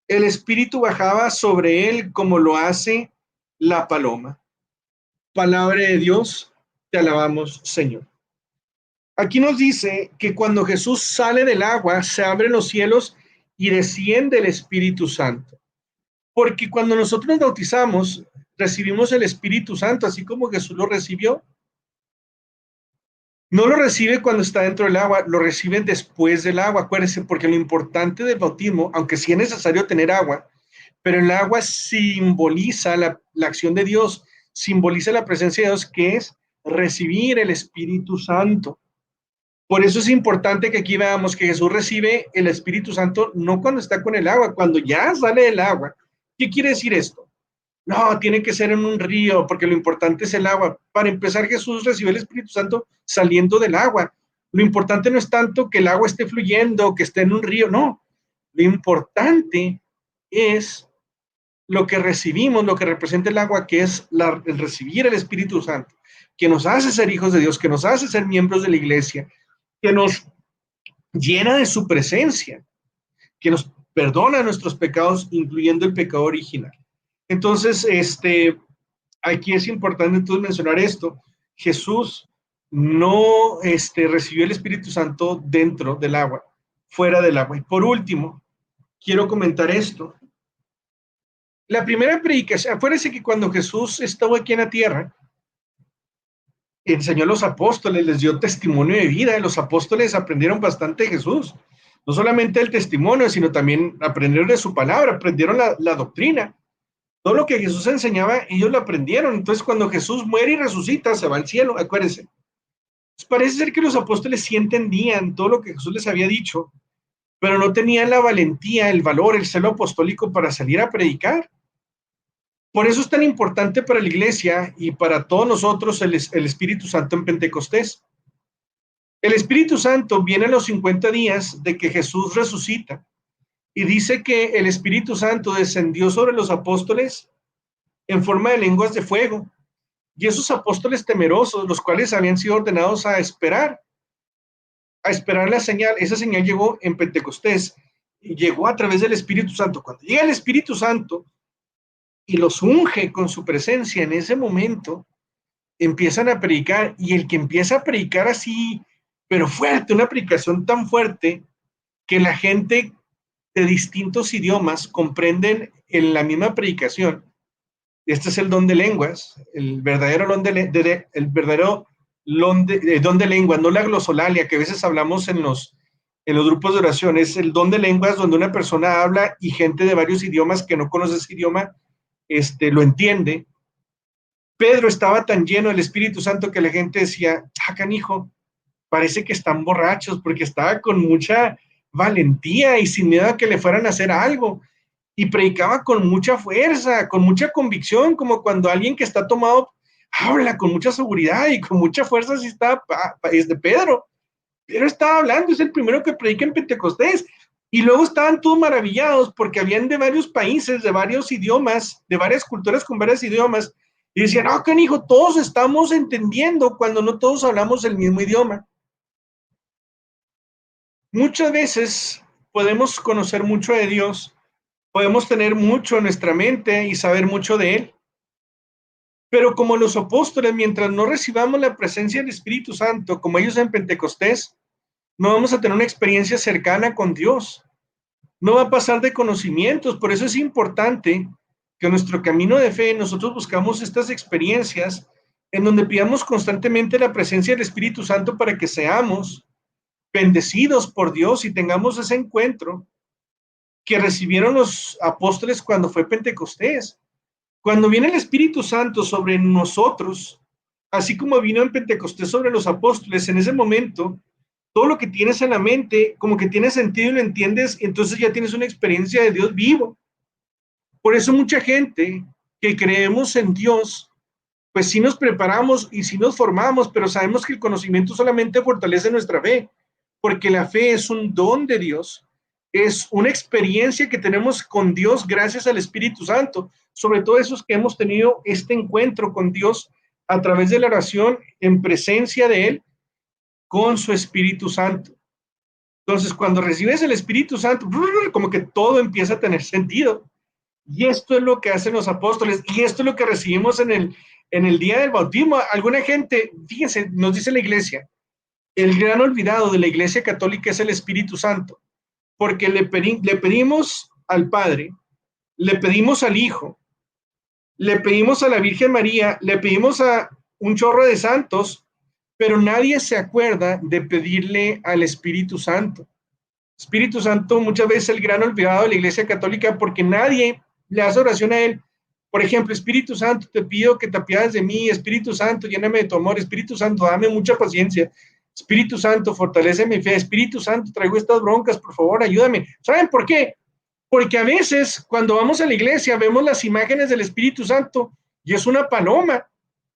[SPEAKER 2] El Espíritu bajaba sobre él como lo hace la paloma. Palabra de Dios, te alabamos, Señor. Aquí nos dice que cuando Jesús sale del agua, se abren los cielos y desciende el Espíritu Santo. Porque cuando nosotros nos bautizamos, recibimos el Espíritu Santo, así como Jesús lo recibió. No lo recibe cuando está dentro del agua, lo recibe después del agua. Acuérdense, porque lo importante del bautismo, aunque sí es necesario tener agua, pero el agua simboliza la acción de Dios, simboliza la presencia de Dios, que es recibir el Espíritu Santo. Por eso es importante que aquí veamos que Jesús recibe el Espíritu Santo no cuando está con el agua, cuando ya sale del agua. ¿Qué quiere decir esto? No, tiene que ser en un río, porque lo importante es el agua. Para empezar, Jesús recibe el Espíritu Santo saliendo del agua. Lo importante no es tanto que el agua esté fluyendo, que esté en un río, no. Lo importante es lo que recibimos, lo que representa el agua, que es el recibir el Espíritu Santo, que nos hace ser hijos de Dios, que nos hace ser miembros de la iglesia, que nos llena de su presencia, que nos perdona nuestros pecados, incluyendo el pecado original. Entonces, aquí es importante entonces mencionar esto. Jesús no recibió el Espíritu Santo dentro del agua, fuera del agua. Y por último, quiero comentar esto. La primera predicación, acuérdense que cuando Jesús estuvo aquí en la tierra, enseñó a los apóstoles, les dio testimonio de vida. Los apóstoles aprendieron bastante de Jesús. No solamente el testimonio, sino también aprendieron de su palabra, aprendieron la doctrina. Todo lo que Jesús enseñaba, ellos lo aprendieron. Entonces, cuando Jesús muere y resucita, se va al cielo, acuérdense. Entonces, parece ser que los apóstoles sí entendían todo lo que Jesús les había dicho, pero no tenían la valentía, el valor, el celo apostólico para salir a predicar. Por eso es tan importante para la iglesia y para todos nosotros el Espíritu Santo en Pentecostés. El Espíritu Santo viene a los 50 días de que Jesús resucita y dice que el Espíritu Santo descendió sobre los apóstoles en forma de lenguas de fuego. Y esos apóstoles temerosos, los cuales habían sido ordenados a esperar la señal, esa señal llegó en Pentecostés y llegó a través del Espíritu Santo. Cuando llega el Espíritu Santo y los unge con su presencia, en ese momento empiezan a predicar, y el que empieza a predicar así, pero fuerte, una predicación tan fuerte que la gente de distintos idiomas comprenden en la misma predicación. Este es el don de lenguas, el verdadero don de lenguas, no la glosolalia que a veces hablamos en los grupos de oración. Es el don de lenguas donde una persona habla y gente de varios idiomas que no conoce ese idioma lo entiende. Pedro estaba tan lleno del Espíritu Santo que la gente decía, canijo, parece que están borrachos, porque estaba con mucha valentía y sin miedo a que le fueran a hacer algo. Y predicaba con mucha fuerza, con mucha convicción, como cuando alguien que está tomado habla con mucha seguridad y con mucha fuerza. Así está Pedro. Pedro estaba hablando, es el primero que predica en Pentecostés. Y luego estaban todos maravillados porque habían de varios países, de varios idiomas, de varias culturas con varios idiomas. Y decían, canijo, todos estamos entendiendo cuando no todos hablamos el mismo idioma. Muchas veces podemos conocer mucho de Dios, podemos tener mucho en nuestra mente y saber mucho de Él. Pero como los apóstoles, mientras no recibamos la presencia del Espíritu Santo, como ellos en Pentecostés, no vamos a tener una experiencia cercana con Dios. No va a pasar de conocimientos. Por eso es importante que en nuestro camino de fe nosotros buscamos estas experiencias en donde pidamos constantemente la presencia del Espíritu Santo para que seamos bendecidos por Dios y tengamos ese encuentro que recibieron los apóstoles cuando fue Pentecostés. Cuando viene el Espíritu Santo sobre nosotros, así como vino en Pentecostés sobre los apóstoles, en ese momento, todo lo que tienes en la mente, como que tiene sentido y lo entiendes, entonces ya tienes una experiencia de Dios vivo. Por eso mucha gente que creemos en Dios, pues sí nos preparamos y sí nos formamos, pero sabemos que el conocimiento solamente fortalece nuestra fe, porque la fe es un don de Dios, es una experiencia que tenemos con Dios gracias al Espíritu Santo, sobre todo esos que hemos tenido este encuentro con Dios a través de la oración en presencia de Él, con su Espíritu Santo. Entonces, cuando recibes el Espíritu Santo, como que todo empieza a tener sentido. Y esto es lo que hacen los apóstoles, y esto es lo que recibimos en el día del bautismo. Alguna gente, fíjense, nos dice la iglesia, el gran olvidado de la iglesia católica es el Espíritu Santo, porque le pedimos al Padre, le pedimos al Hijo, le pedimos a la Virgen María, le pedimos a un chorro de santos, pero nadie se acuerda de pedirle al Espíritu Santo. Espíritu Santo muchas veces el gran olvidado de la iglesia católica porque nadie le hace oración a él. Por ejemplo, Espíritu Santo, te pido que te apiades de mí. Espíritu Santo, lléname de tu amor. Espíritu Santo, dame mucha paciencia. Espíritu Santo, fortalece mi fe. Espíritu Santo, traigo estas broncas, por favor, ayúdame. ¿Saben por qué? Porque a veces cuando vamos a la iglesia vemos las imágenes del Espíritu Santo y es una paloma.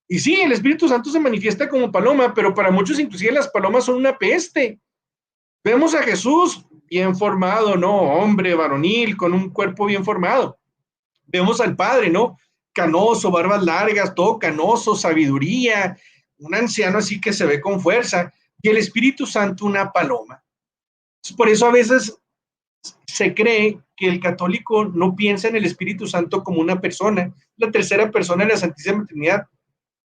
[SPEAKER 2] Y sí, el Espíritu Santo se manifiesta como paloma, pero para muchos inclusive las palomas son una peste. Vemos a Jesús bien formado, ¿no? Hombre, varonil, con un cuerpo bien formado. Vemos al Padre, ¿no? Canoso, barbas largas, todo canoso, sabiduría, un anciano así que se ve con fuerza, y el Espíritu Santo una paloma. Por eso a veces se cree que el católico no piensa en el Espíritu Santo como una persona, la tercera persona de la Santísima Trinidad.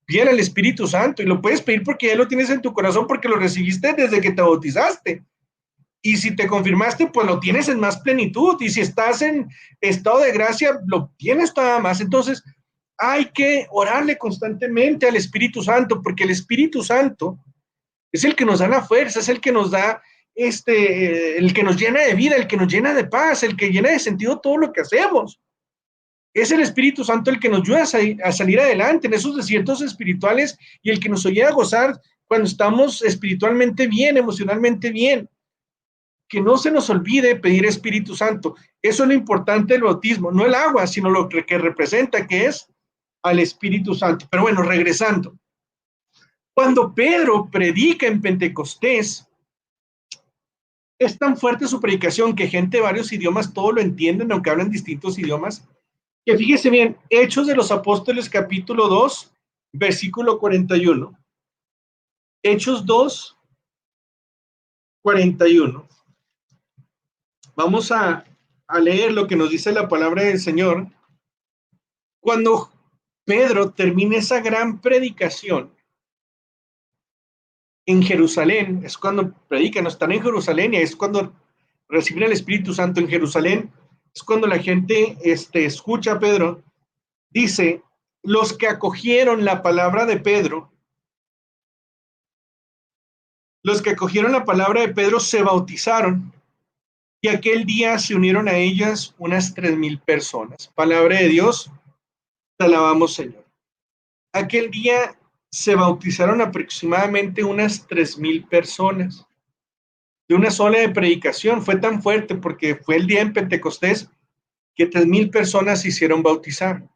[SPEAKER 2] Pide al Espíritu Santo y lo puedes pedir porque ya lo tienes en tu corazón, porque lo recibiste desde que te bautizaste. Y si te confirmaste, pues lo tienes en más plenitud. Y si estás en estado de gracia, lo tienes todavía más. Entonces, hay que orarle constantemente al Espíritu Santo, porque el Espíritu Santo es el que nos da la fuerza, es el que nos da, el que nos llena de vida, el que nos llena de paz, el que llena de sentido todo lo que hacemos. Es el Espíritu Santo el que nos ayuda a salir adelante en esos desiertos espirituales y el que nos ayuda a gozar cuando estamos espiritualmente bien, emocionalmente bien. Que no se nos olvide pedir Espíritu Santo. Eso es lo importante del bautismo, no el agua, sino lo que representa, que es al Espíritu Santo. Pero bueno, regresando. Cuando Pedro predica en Pentecostés, es tan fuerte su predicación que gente de varios idiomas todo lo entienden, aunque hablan distintos idiomas, que fíjese bien, Hechos de los Apóstoles capítulo 2, versículo 41. Hechos 2, 41. Vamos a leer lo que nos dice la palabra del Señor. Cuando Pedro termina esa gran predicación en Jerusalén, es cuando predican, están en Jerusalén y es cuando reciben el Espíritu Santo en Jerusalén, es cuando la gente escucha a Pedro, dice, los que acogieron la palabra de Pedro, se bautizaron y aquel día se unieron a ellas unas 3,000 personas. Palabra de Dios, te alabamos, Señor. Aquel día se bautizaron aproximadamente unas 3,000 personas. De una sola predicación, fue tan fuerte porque fue el día en Pentecostés que 3,000 personas se hicieron bautizar.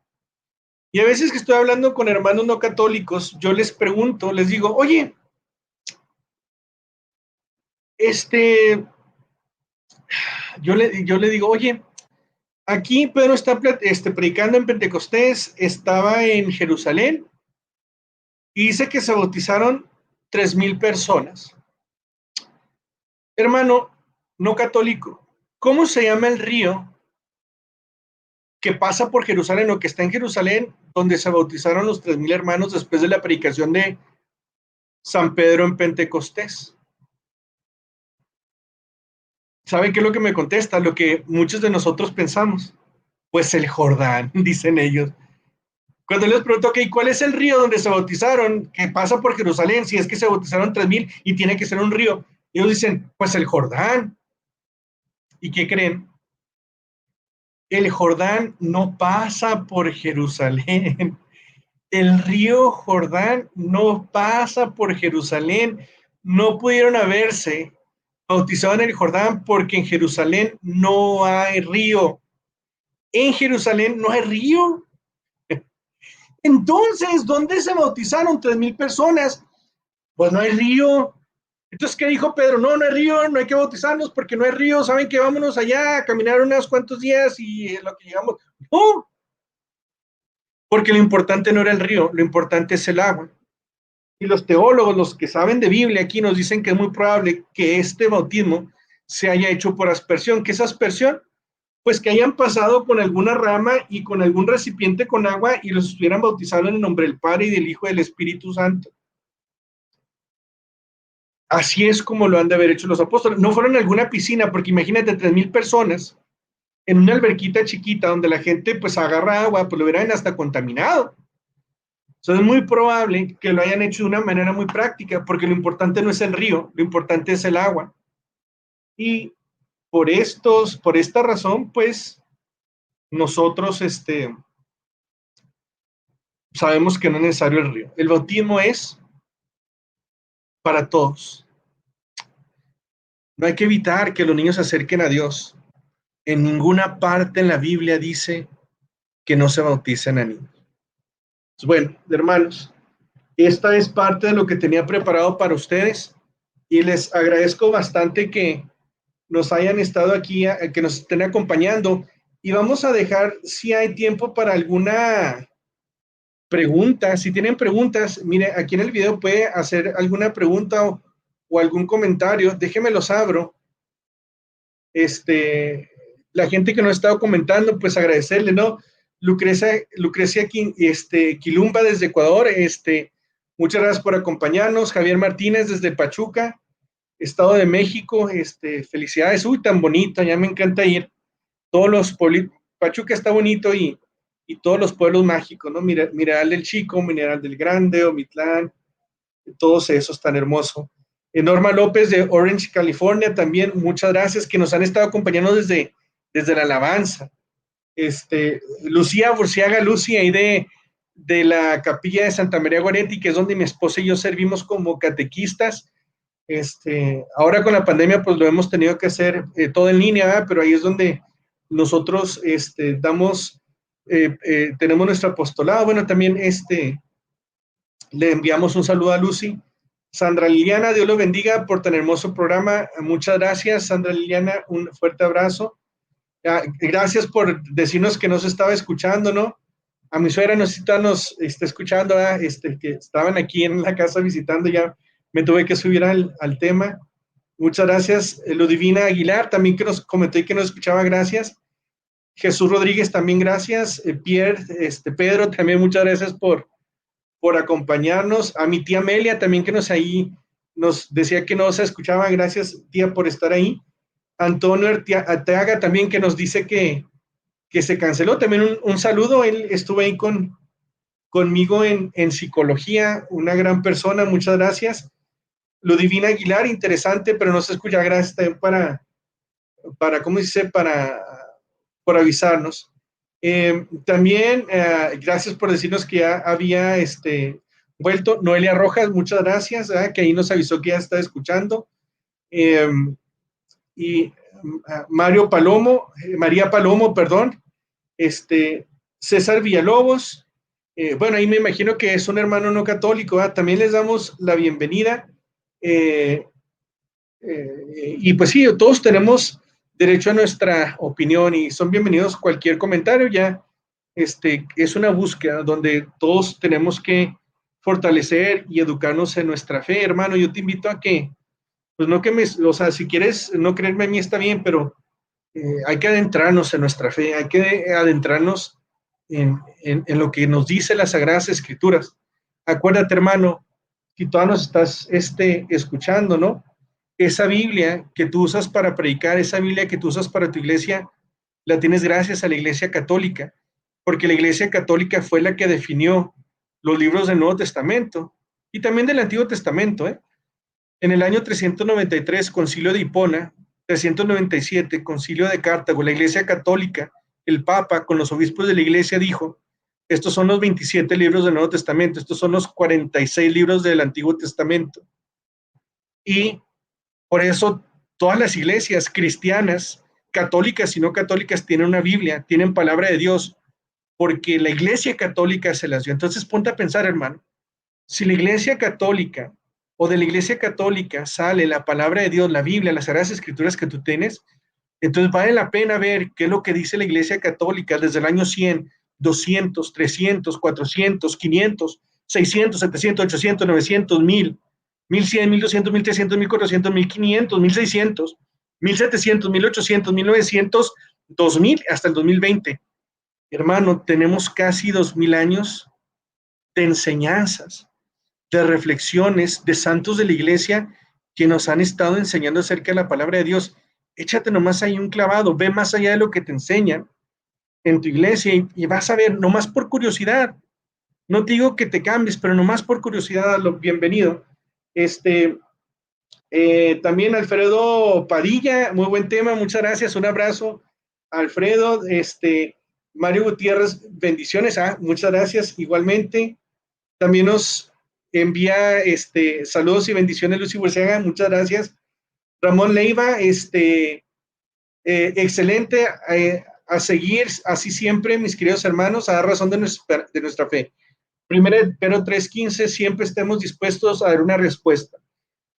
[SPEAKER 2] Y a veces que estoy hablando con hermanos no católicos, yo les pregunto, les digo, oye, yo le digo, oye, aquí Pedro está predicando en Pentecostés, estaba en Jerusalén y dice que se bautizaron 3,000 personas. Hermano no católico, ¿cómo se llama el río que pasa por Jerusalén o que está en Jerusalén, donde se bautizaron los 3,000 hermanos después de la predicación de San Pedro en Pentecostés? ¿Saben qué es lo que me contesta? Lo que muchos de nosotros pensamos. Pues el Jordán, dicen ellos. Cuando les pregunto, ok, ¿cuál es el río donde se bautizaron, que pasa por Jerusalén, si es que se bautizaron 3,000 y tiene que ser un río? Ellos dicen, pues el Jordán. ¿Y qué creen? El Jordán no pasa por Jerusalén. El río Jordán no pasa por Jerusalén. No pudieron haberse bautizado en el Jordán porque en Jerusalén no hay río. En Jerusalén no hay río. Entonces, ¿dónde se bautizaron 3,000 personas? Pues no hay río. Entonces, ¿qué dijo Pedro? No, no hay río, no hay que bautizarnos porque no hay río. ¿Saben qué? Vámonos allá a caminar unos cuantos días y lo que llegamos. No, porque lo importante no era el río, lo importante es el agua. Y los teólogos, los que saben de Biblia aquí, nos dicen que es muy probable que este bautismo se haya hecho por aspersión. ¿Qué es aspersión? Pues que hayan pasado con alguna rama y con algún recipiente con agua y los estuvieran bautizando en el nombre del Padre y del Hijo y del Espíritu Santo. Así es como lo han de haber hecho los apóstoles. No fueron a alguna piscina, porque imagínate 3,000 personas en una alberquita chiquita donde la gente pues agarra agua, pues lo hubieran hasta contaminado. Entonces es muy probable que lo hayan hecho de una manera muy práctica, porque lo importante no es el río, lo importante es el agua. Y por esta razón, pues nosotros sabemos que no es necesario el río. El bautismo es para todos. No hay que evitar que los niños se acerquen a Dios. En ninguna parte en la Biblia dice que no se bauticen a niños. Bueno, hermanos, esta es parte de lo que tenía preparado para ustedes y les agradezco bastante que nos hayan estado aquí, que nos estén acompañando. Y vamos a dejar, si hay tiempo para alguna pregunta. Si tienen preguntas, mire, aquí en el video puede hacer alguna pregunta o algún comentario. Déjenme los abro. La gente que nos ha estado comentando, pues agradecerle, ¿no? Lucrecia Quilumba desde Ecuador, muchas gracias por acompañarnos. Javier Martínez desde Pachuca, Estado de México, felicidades. Uy, tan bonito, ya me encanta ir. Todos los Pachuca está bonito y todos los pueblos mágicos, ¿no? Mineral del Chico, Mineral del Grande, Omitlán, todos esos tan hermosos. Norma López de Orange, California, también muchas gracias, que nos han estado acompañando desde la alabanza. Lucía Burciaga, Lucy, ahí de la capilla de Santa María Goretti, que es donde mi esposa y yo servimos como catequistas. Ahora con la pandemia, pues lo hemos tenido que hacer todo en línea, ¿verdad? Pero ahí es donde nosotros tenemos nuestro apostolado. Bueno, también le enviamos un saludo a Lucy. Sandra Liliana, Dios lo bendiga por tan hermoso programa. Muchas gracias, Sandra Liliana, un fuerte abrazo. Gracias por decirnos que nos estaba escuchando, ¿no? A mi suegra nos está escuchando, que estaban aquí en la casa visitando, ya me tuve que subir al tema. Muchas gracias. Ludivina Aguilar, también que nos comentó y que nos escuchaba, gracias. Jesús Rodríguez, también gracias. Pierre, Pedro, también muchas gracias por acompañarnos. A mi tía Amelia, también que nos decía que nos escuchaba, gracias, tía, por estar ahí. Antonio Arteaga, también que nos dice que se canceló, también un saludo. Él estuvo ahí conmigo en psicología, una gran persona, muchas gracias. Ludivina Aguilar, interesante, pero no se escucha, gracias también ¿cómo dice? Por avisarnos. También, gracias por decirnos que ya había vuelto. Noelia Rojas, muchas gracias, que ahí nos avisó que ya está escuchando. Y María Palomo, perdón. César Villalobos, bueno, ahí me imagino que es un hermano no católico, también les damos la bienvenida. Y pues sí, todos tenemos derecho a nuestra opinión y son bienvenidos cualquier comentario. Ya es una búsqueda donde todos tenemos que fortalecer y educarnos en nuestra fe, hermano. Yo te invito a que, pues no que si quieres no creerme a mí está bien, pero hay que adentrarnos en nuestra fe, hay que adentrarnos en lo que nos dice las Sagradas Escrituras. Acuérdate, hermano, si todavía nos estás escuchando, ¿no? Esa Biblia que tú usas para predicar, esa Biblia que tú usas para tu iglesia, la tienes gracias a la Iglesia Católica, porque la Iglesia Católica fue la que definió los libros del Nuevo Testamento y también del Antiguo Testamento. En el año 393, Concilio de Hipona, 397, Concilio de Cartago, la Iglesia Católica, el Papa, con los obispos de la Iglesia, dijo: estos son los 27 libros del Nuevo Testamento, estos son los 46 libros del Antiguo Testamento. Y por eso todas las iglesias cristianas, católicas y no católicas, tienen una Biblia, tienen palabra de Dios, porque la Iglesia Católica se las dio. Entonces ponte a pensar, hermano, si la Iglesia Católica o de la Iglesia Católica sale la palabra de Dios, la Biblia, las Sagradas Escrituras que tú tienes, entonces vale la pena ver qué es lo que dice la Iglesia Católica desde el año 100, 200, 300, 400, 500, 600, 700, 800, 900, 1000, 1100, 1200, 1300, 1400, 1500, 1600, 1700, 1800, 1900, 2000, hasta el 2020. Hermano, tenemos casi 2000 años de enseñanzas, de reflexiones de santos de la iglesia que nos han estado enseñando acerca de la palabra de Dios. Échate nomás ahí un clavado, ve más allá de lo que te enseñan en tu iglesia y vas a ver, nomás por curiosidad. No te digo que te cambies, pero nomás por curiosidad, bienvenido. También Alfredo Padilla, muy buen tema, muchas gracias, un abrazo, Alfredo. Mario Gutiérrez, bendiciones, muchas gracias, igualmente. También nos envía saludos y bendiciones Lucy Burciaga, muchas gracias. Ramón Leiva, excelente, a seguir así siempre, mis queridos hermanos, a dar razón de nuestra fe. Primero Pedro 3:15, siempre estemos dispuestos a dar una respuesta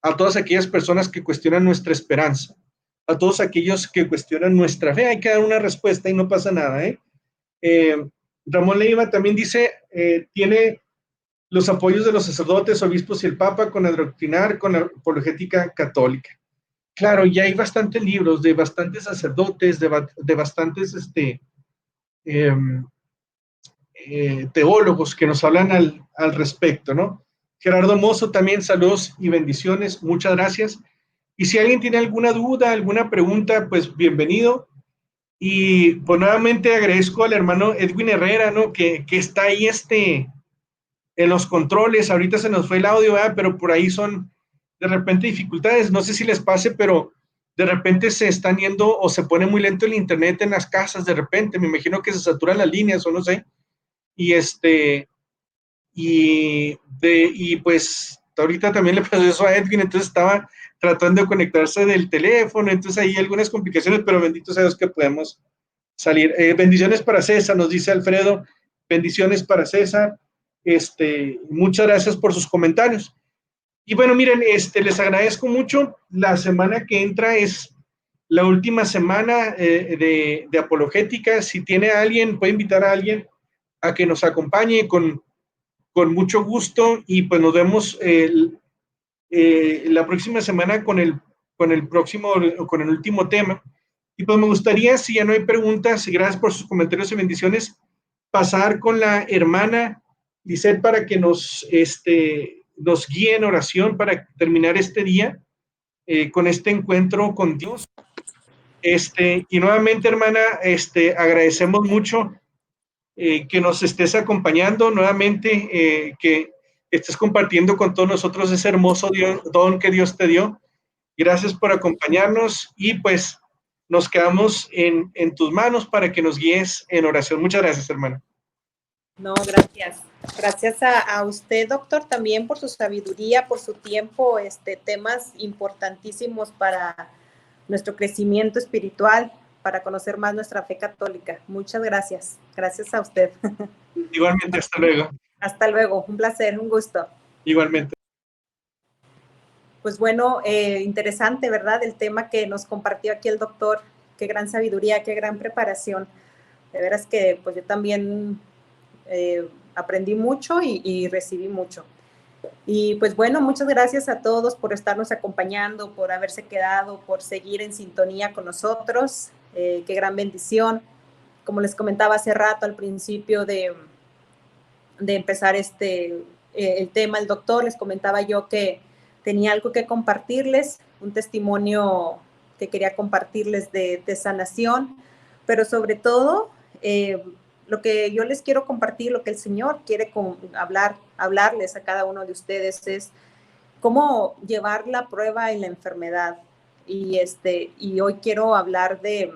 [SPEAKER 2] a todas aquellas personas que cuestionan nuestra esperanza, a todos aquellos que cuestionan nuestra fe. Hay que dar una respuesta y no pasa nada, ¿eh? Ramón Leiva también dice, tiene los apoyos de los sacerdotes, obispos y el Papa con adoctrinar con la apologética católica. Claro, ya hay bastantes libros de bastantes sacerdotes, de bastantes teólogos que nos hablan al respecto, ¿no? Gerardo Mozo también, saludos y bendiciones, muchas gracias. Y si alguien tiene alguna duda, alguna pregunta, pues bienvenido. Y pues nuevamente agradezco al hermano Edwin Herrera, ¿no? Que está ahí en los controles. Ahorita se nos fue el audio, ¿verdad? Pero por ahí son de repente dificultades. No sé si les pase, pero de repente se están yendo o se pone muy lento el internet en las casas de repente. Me imagino que se saturan las líneas o no sé. Y y pues ahorita también le pasó eso a Edwin, entonces estaba tratando de conectarse del teléfono, entonces hay algunas complicaciones, pero bendito sea Dios que podemos salir. Bendiciones para César, nos dice Alfredo, bendiciones para César, muchas gracias por sus comentarios. Y bueno, miren, les agradezco mucho. La semana que entra es la última semana de apologética. Si tiene a alguien, puede invitar a alguien a que nos acompañe con mucho gusto, y pues nos vemos la próxima semana con el último tema. Y pues me gustaría, si ya no hay preguntas, y gracias por sus comentarios y bendiciones, pasar con la hermana Lisette para que nos guíe en oración para terminar este día con este encuentro con Dios. Y nuevamente, hermana, agradecemos mucho que nos estés acompañando nuevamente, que estés compartiendo con todos nosotros ese hermoso don que Dios te dio. Gracias por acompañarnos y pues nos quedamos en tus manos para que nos guíes en oración. Muchas gracias, hermano.
[SPEAKER 1] No, gracias. Gracias a usted, doctor, también por su sabiduría, por su tiempo, temas importantísimos para nuestro crecimiento espiritual, para conocer más nuestra fe católica. Muchas gracias. Gracias a usted.
[SPEAKER 2] Igualmente, hasta luego.
[SPEAKER 1] Hasta luego. Un placer, un gusto.
[SPEAKER 2] Igualmente.
[SPEAKER 1] Pues bueno, interesante, ¿verdad? El tema que nos compartió aquí el doctor. Qué gran sabiduría, qué gran preparación. De veras que pues yo también aprendí mucho y recibí mucho. Y pues bueno, muchas gracias a todos por estarnos acompañando, por haberse quedado, por seguir en sintonía con nosotros. Qué gran bendición. Como les comentaba hace rato al principio de empezar el tema, el doctor, les comentaba yo que tenía algo que compartirles, un testimonio que quería compartirles de sanación, pero sobre todo lo que yo les quiero compartir, lo que el Señor quiere hablarles a cada uno de ustedes es cómo llevar la prueba en la enfermedad. Y hoy quiero hablar de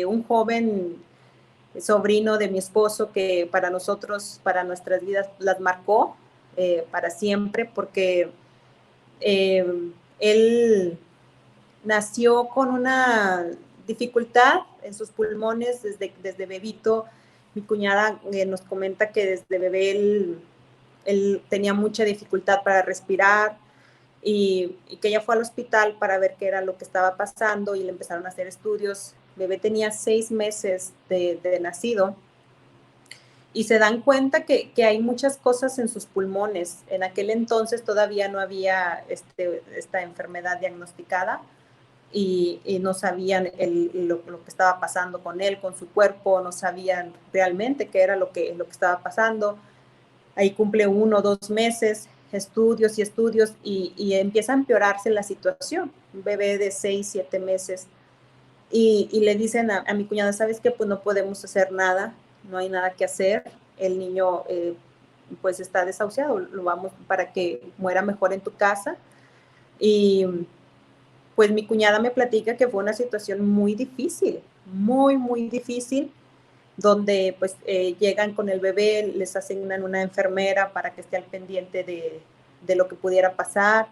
[SPEAKER 1] un joven sobrino de mi esposo que para nosotros, para nuestras vidas, las marcó para siempre, porque él nació con una dificultad en sus pulmones desde bebito. Mi cuñada nos comenta que desde bebé él tenía mucha dificultad para respirar y que ella fue al hospital para ver qué era lo que estaba pasando y le empezaron a hacer estudios. Bebé tenía 6 meses de nacido y se dan cuenta que hay muchas cosas en sus pulmones. En aquel entonces todavía no había esta enfermedad diagnosticada y no sabían lo que estaba pasando con él, con su cuerpo, no sabían realmente qué era lo que estaba pasando. Ahí cumple 1 o 2 meses, estudios y empieza a empeorarse la situación. Un bebé de 6, 7 meses. Y le dicen a mi cuñada, ¿sabes qué? Pues no podemos hacer nada, no hay nada que hacer. El niño pues está desahuciado, lo vamos para que muera mejor en tu casa. Y pues mi cuñada me platica que fue una situación muy difícil, muy, muy difícil, donde pues llegan con el bebé, les asignan una enfermera para que esté al pendiente de lo que pudiera pasar,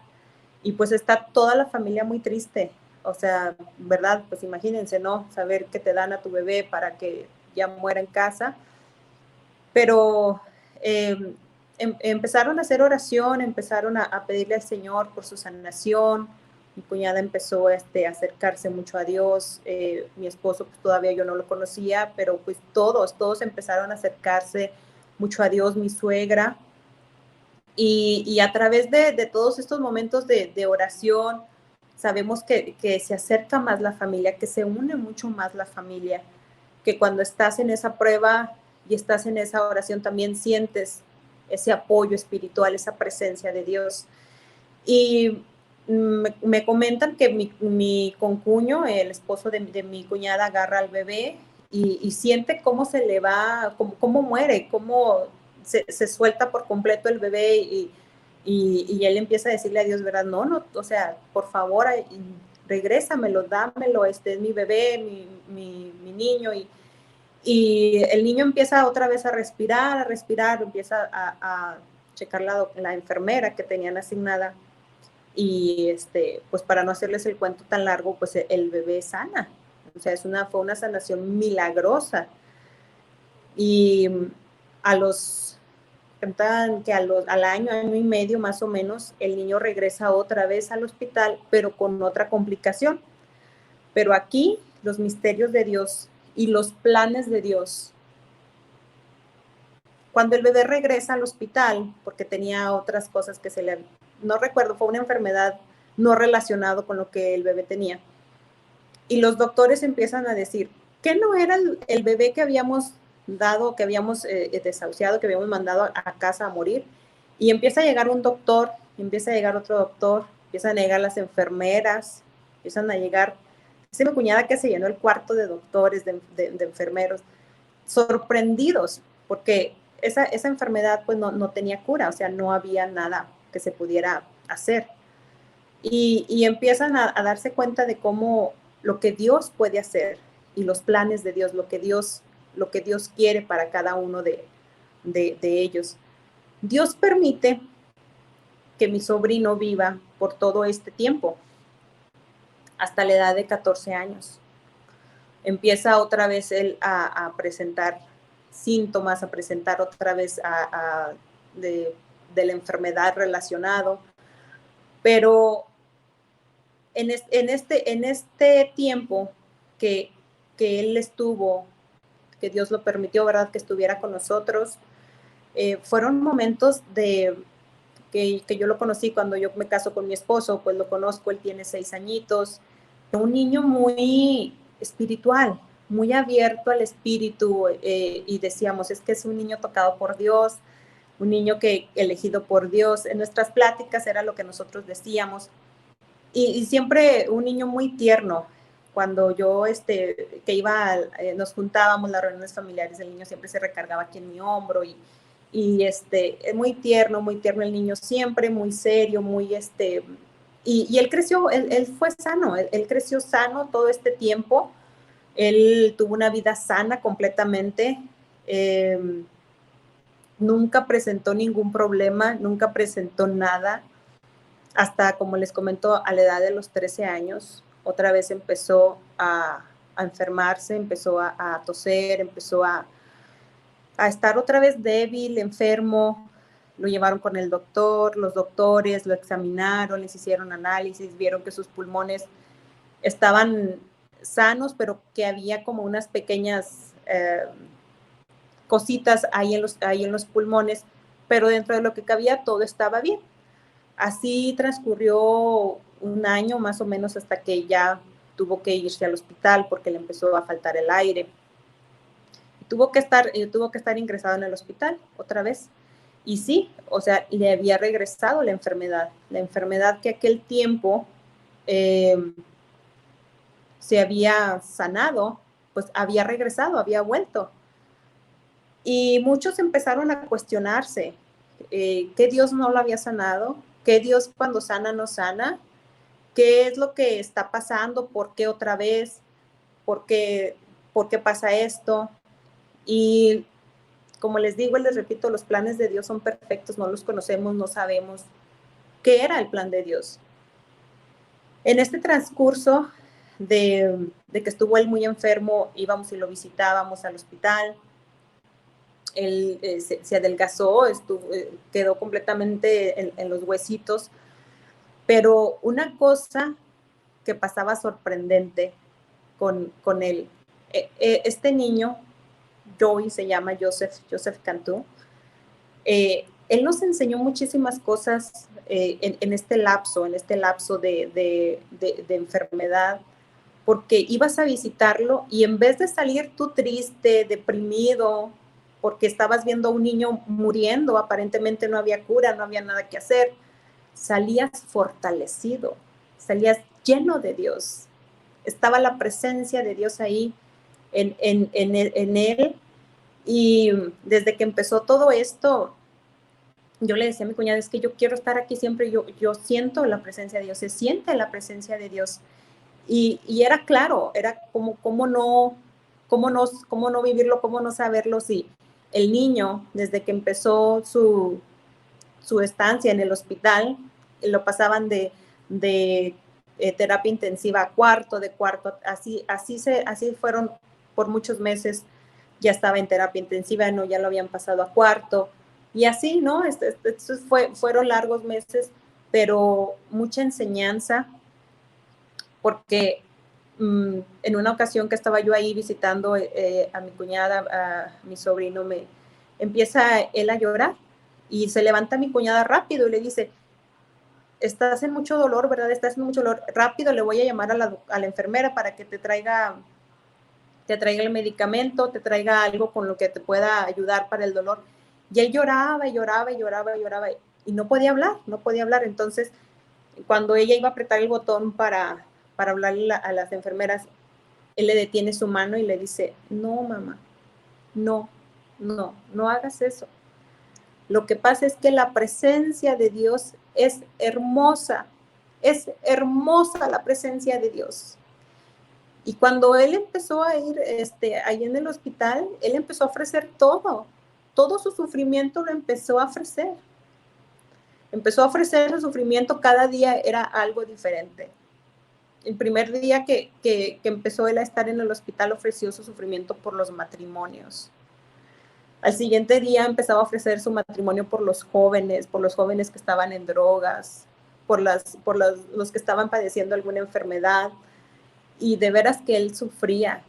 [SPEAKER 1] y pues está toda la familia muy triste. O sea, ¿verdad? Pues imagínense, ¿no? Saber que te dan a tu bebé para que ya muera en casa. Pero empezaron a hacer oración, empezaron a pedirle al Señor por su sanación, Mi cuñada empezó a acercarse mucho a Dios. Mi esposo, pues todavía yo no lo conocía, pero pues todos empezaron a acercarse mucho a Dios, mi suegra. Y a través de todos estos momentos de oración, sabemos que se acerca más la familia, que se une mucho más la familia, que cuando estás en esa prueba y estás en esa oración también sientes ese apoyo espiritual, esa presencia de Dios. Y me comentan que mi concuño, el esposo de mi cuñada, agarra al bebé y siente cómo se le va, cómo muere, cómo se suelta por completo el bebé y él empieza a decirle a Dios, ¿verdad? No, o sea, por favor, regrésamelo, dámelo, es mi bebé, mi niño. Y el niño empieza otra vez a respirar, empieza a checar la enfermera que tenían asignada. Y pues para no hacerles el cuento tan largo, pues el bebé sana. O sea, fue una sanación milagrosa. Y al año y medio más o menos, el niño regresa otra vez al hospital, pero con otra complicación. Pero aquí los misterios de Dios y los planes de Dios. Cuando el bebé regresa al hospital, porque tenía otras cosas que no recuerdo, fue una enfermedad no relacionado con lo que el bebé tenía. Y los doctores empiezan a decir, ¿qué no era el bebé que habíamos dado, que habíamos desahuciado, que habíamos mandado a casa a morir? Y empieza a llegar un doctor, empieza a llegar otro doctor, empiezan a llegar las enfermeras, empiezan a llegar, dice mi cuñada que se llenó el cuarto de doctores, de enfermeros, sorprendidos, porque esa enfermedad pues no tenía cura, o sea, no había nada que se pudiera hacer. Y empiezan a darse cuenta de cómo lo que Dios puede hacer y los planes de Dios, lo que Dios quiere para cada uno de ellos. Dios permite que mi sobrino viva por todo este tiempo, hasta la edad de 14 años. Empieza otra vez él a presentar síntomas, a presentar otra vez de la enfermedad relacionado, pero en este tiempo que él estuvo, que Dios lo permitió, ¿verdad?, que estuviera con nosotros, fueron momentos que yo lo conocí cuando yo me caso con mi esposo, pues lo conozco, él tiene 6 añitos, un niño muy espiritual, muy abierto al espíritu, y decíamos, es que es un niño tocado por Dios, un niño elegido por Dios. En nuestras pláticas era lo que nosotros decíamos, y siempre un niño muy tierno. Cuando yo nos juntábamos las reuniones familiares, el niño siempre se recargaba aquí en mi hombro y muy tierno el niño, siempre muy serio, muy y él creció, él fue sano, él creció sano todo este tiempo. Él tuvo una vida sana completamente, nunca presentó ningún problema, nunca presentó nada, hasta, como les comento, a la edad de los 13 años, otra vez empezó a enfermarse, empezó a toser, empezó a estar otra vez débil, enfermo. Lo llevaron con el doctor, los doctores lo examinaron, les hicieron análisis, vieron que sus pulmones estaban sanos, pero que había como unas pequeñas cositas ahí en los pulmones, pero dentro de lo que cabía todo estaba bien. Así transcurrió un año más o menos hasta que ya tuvo que irse al hospital porque le empezó a faltar el aire. Tuvo que estar ingresado en el hospital otra vez. Y sí, o sea, le había regresado la enfermedad que aquel tiempo se había sanado, pues había regresado, había vuelto. Y muchos empezaron a cuestionarse, ¿qué Dios no lo había sanado? ¿Qué Dios cuando sana no sana? ¿Qué es lo que está pasando? ¿Por qué otra vez? ¿Por qué pasa esto? Y como les digo y les repito, los planes de Dios son perfectos, no los conocemos, no sabemos qué era el plan de Dios. En este transcurso de que estuvo él muy enfermo, íbamos y lo visitábamos al hospital. Él se adelgazó, quedó completamente en los huesitos, Pero una cosa que pasaba sorprendente con él, este niño, Joey se llama Joseph Cantú, él nos enseñó muchísimas cosas en este lapso de enfermedad, porque ibas a visitarlo y en vez de salir tú triste, deprimido, porque estabas viendo a un niño muriendo, aparentemente no había cura, no había nada que hacer, salías fortalecido, salías lleno de Dios. Estaba la presencia de Dios ahí en él. Y desde que empezó todo esto, yo le decía a mi cuñada, es que yo quiero estar aquí siempre, yo siento la presencia de Dios, se siente la presencia de Dios. Y era claro, era cómo no vivirlo, cómo no saberlo si el niño, desde que empezó su estancia en el hospital, lo pasaban de terapia intensiva a cuarto, de cuarto, así fueron por muchos meses. Ya estaba en terapia intensiva, no, ya lo habían pasado a cuarto, y así, ¿no? Fueron largos meses, pero mucha enseñanza, porque en una ocasión que estaba yo ahí visitando a mi cuñada, a mi sobrino, empieza él a llorar, y se levanta mi cuñada rápido y le dice, estás en mucho dolor, ¿verdad? Estás en mucho dolor, rápido le voy a llamar a la enfermera para que te traiga el medicamento, te traiga algo con lo que te pueda ayudar para el dolor. Y él lloraba y no podía hablar. Entonces, cuando ella iba a apretar el botón para hablarle a las enfermeras, él le detiene su mano y le dice, no, mamá, no hagas eso. Lo que pasa es que la presencia de Dios es hermosa la presencia de Dios. Y cuando él empezó a ir ahí en el hospital, él empezó a ofrecer todo su sufrimiento lo empezó a ofrecer. Empezó a ofrecer su sufrimiento, cada día era algo diferente. El primer día que empezó él a estar en el hospital, ofreció su sufrimiento por los matrimonios. Al siguiente día empezaba a ofrecer su matrimonio por los jóvenes que estaban en drogas, por los que estaban padeciendo alguna enfermedad. Y de veras que él sufría,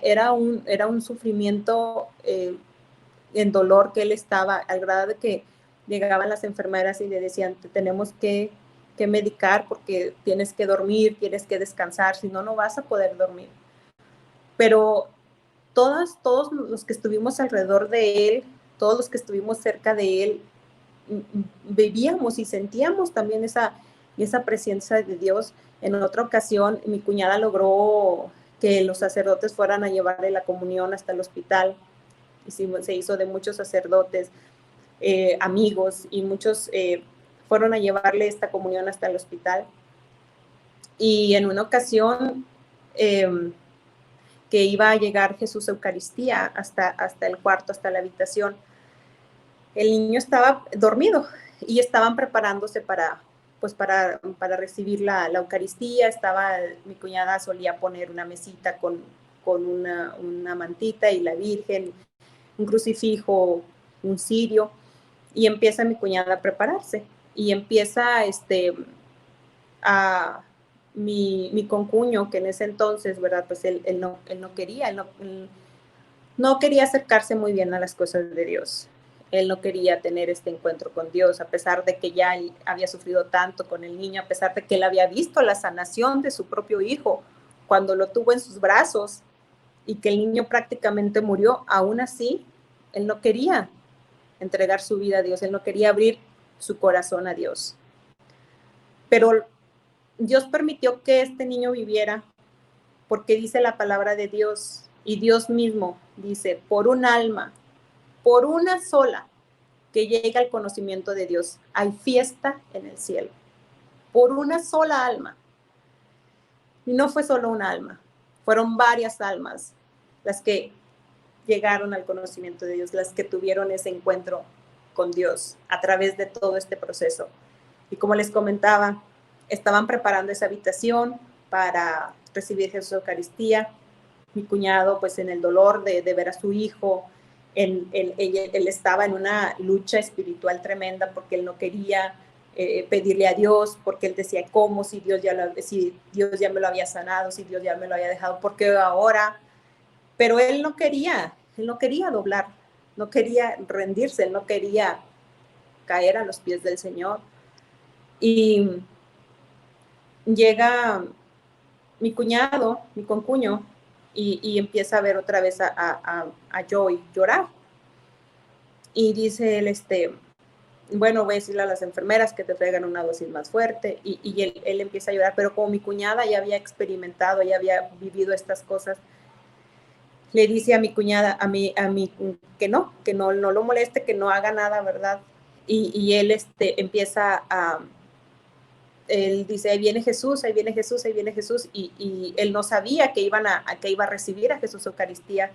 [SPEAKER 1] era un sufrimiento en dolor que él estaba, al grado de que llegaban las enfermeras y le decían, te tenemos que medicar porque tienes que dormir, tienes que descansar, si no, no vas a poder dormir. Pero todos los que estuvimos alrededor de él, todos los que estuvimos cerca de él, vivíamos y sentíamos también esa presencia de Dios. En otra ocasión, mi cuñada logró que los sacerdotes fueran a llevarle la comunión hasta el hospital. Y se hizo de muchos sacerdotes, amigos, y muchos fueron a llevarle esta comunión hasta el hospital. Y en una ocasión que iba a llegar Jesús Eucaristía hasta el cuarto, hasta la habitación, el niño estaba dormido y estaban preparándose para recibir la Eucaristía. Mi cuñada solía poner una mesita con una mantita y la Virgen, un crucifijo, un cirio, y empieza mi cuñada a prepararse, y empieza a mi concuño, que en ese entonces, ¿verdad? Pues él no quería acercarse muy bien a las cosas de Dios. Él no quería tener este encuentro con Dios, a pesar de que ya él había sufrido tanto con el niño, a pesar de que él había visto la sanación de su propio hijo cuando lo tuvo en sus brazos y que el niño prácticamente murió. Aún así, él no quería entregar su vida a Dios, él no quería abrir su corazón a Dios. Pero Dios permitió que este niño viviera, porque dice la palabra de Dios, y Dios mismo dice, por un alma, por una sola, que llega al conocimiento de Dios, hay fiesta en el cielo. Por una sola alma. Y no fue solo una alma, fueron varias almas las que llegaron al conocimiento de Dios, las que tuvieron ese encuentro con Dios a través de todo este proceso. Y como les comentaba, estaban preparando esa habitación para recibir Jesús Eucaristía. Mi cuñado, pues en el dolor de ver a su hijo, él estaba en una lucha espiritual tremenda, porque él no quería pedirle a Dios, porque él decía, ¿cómo? Si Dios ya me lo había sanado, si Dios ya me lo había dejado, ¿por qué ahora? Pero él no quería doblar, no quería rendirse, él no quería caer a los pies del Señor. Y llega mi cuñado, mi concuño, y empieza a ver otra vez a Joey llorar. Y dice él, bueno, voy a decirle a las enfermeras que te traigan una dosis más fuerte, y él empieza a llorar, pero como mi cuñada ya había experimentado, ya había vivido estas cosas, le dice a mi cuñada, a mí que no lo moleste, que no haga nada, ¿verdad? Y él empieza él dice, ahí viene Jesús, ahí viene Jesús, ahí viene Jesús, y él no sabía que iba a recibir a Jesús Eucaristía,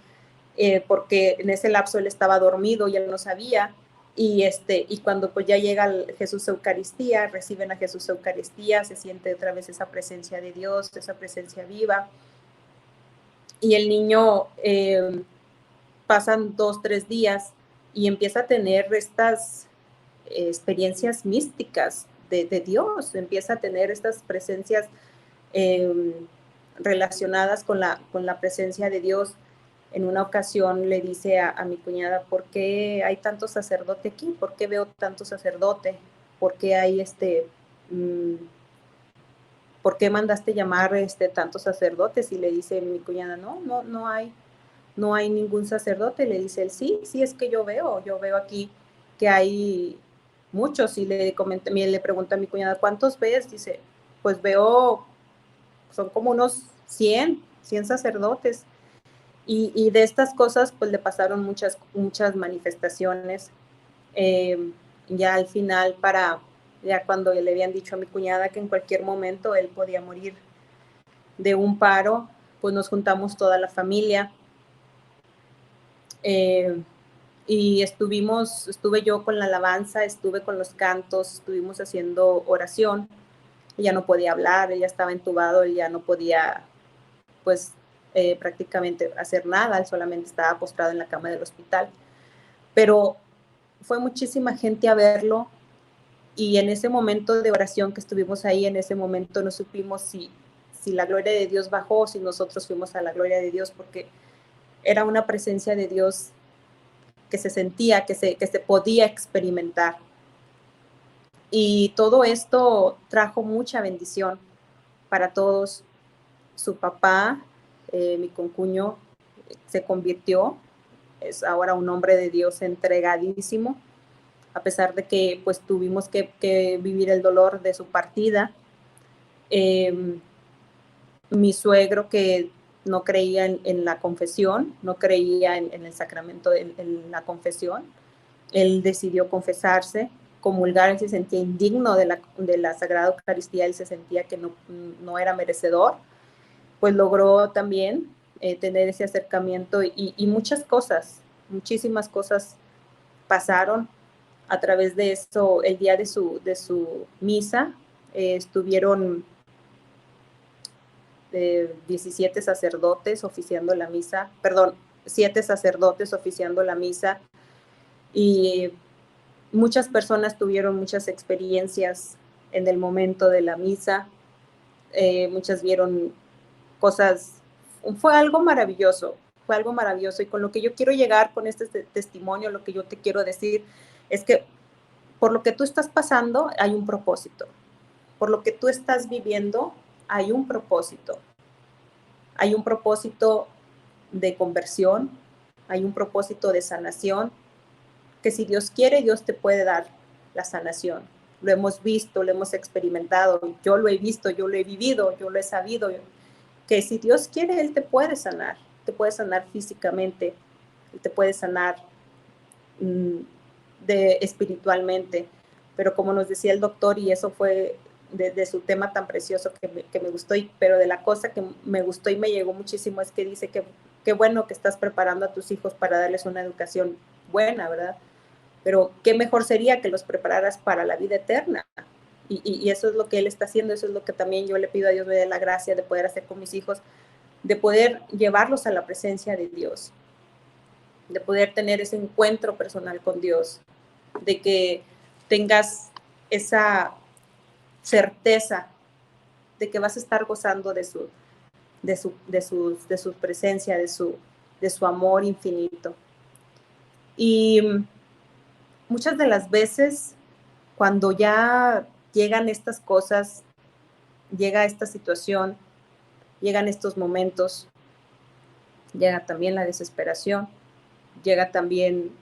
[SPEAKER 1] porque en ese lapso él estaba dormido y él no sabía, y cuando pues ya llega Jesús Eucaristía, reciben a Jesús Eucaristía, se siente otra vez esa presencia de Dios, esa presencia viva, y el niño pasan 2-3 días y empieza a tener estas experiencias místicas de Dios, empieza a tener estas presencias relacionadas con la presencia de Dios. En una ocasión le dice a mi cuñada, ¿por qué hay tanto sacerdote aquí? ¿Por qué veo tanto sacerdote? ¿Por qué hay ¿por qué mandaste llamar tantos sacerdotes? Y le dice mi cuñada, no hay ningún sacerdote. Le dice él, sí, es que yo veo aquí que hay muchos. Y le pregunta a mi cuñada, ¿cuántos ves? Dice, pues veo, son como unos 100 sacerdotes. Y de estas cosas, pues le pasaron muchas manifestaciones. Ya al final, ya cuando le habían dicho a mi cuñada que en cualquier momento él podía morir de un paro, pues nos juntamos toda la familia. Y estuve yo con la alabanza, estuve con los cantos, estuvimos haciendo oración. Ella no podía hablar, ella estaba entubado, él ya no podía, pues, prácticamente hacer nada, él solamente estaba postrado en la cama del hospital. Pero fue muchísima gente a verlo, y en ese momento de oración que estuvimos ahí, en ese momento no supimos si la gloria de Dios bajó o si nosotros fuimos a la gloria de Dios, porque era una presencia de Dios que se sentía, que se podía experimentar. Y todo esto trajo mucha bendición para todos. Su papá, mi concuño, se convirtió, es ahora un hombre de Dios entregadísimo, a pesar de que pues tuvimos que vivir el dolor de su partida. Mi suegro, que no creía en la confesión, no creía en el sacramento, en la confesión, él decidió confesarse, comulgar. Él se sentía indigno de la Sagrada Eucaristía, él se sentía que no era merecedor, pues logró también tener ese acercamiento, y muchas cosas, muchísimas cosas pasaron a través de eso. El día de su misa estuvieron 17 sacerdotes oficiando la misa, 7 sacerdotes oficiando la misa, y muchas personas tuvieron muchas experiencias en el momento de la misa. Muchas vieron cosas. Fue algo maravilloso, y con lo que yo quiero llegar con este testimonio, lo que yo te quiero decir es que por lo que tú estás pasando hay un propósito, por lo que tú estás viviendo hay un propósito de conversión, hay un propósito de sanación, que si Dios quiere, Dios te puede dar la sanación. Lo hemos visto, lo hemos experimentado, yo lo he visto, yo lo he vivido, yo lo he sabido, que si Dios quiere, Él te puede sanar físicamente, Él te puede sanar espiritualmente. Pero como nos decía el doctor, y eso fue de su tema tan precioso que me gustó, pero de la cosa que me gustó y me llegó muchísimo, es que dice que qué bueno que estás preparando a tus hijos para darles una educación buena, ¿verdad? Pero qué mejor sería que los prepararas para la vida eterna. Y eso es lo que Él está haciendo, eso es lo que también yo le pido a Dios, me dé la gracia de poder hacer con mis hijos, de poder llevarlos a la presencia de Dios, de poder tener ese encuentro personal con Dios, de que tengas esa certeza de que vas a estar gozando de su presencia, de su amor infinito. Y muchas de las veces, cuando ya llegan estas cosas, llega esta situación, llegan estos momentos, llega también la desesperación, llega también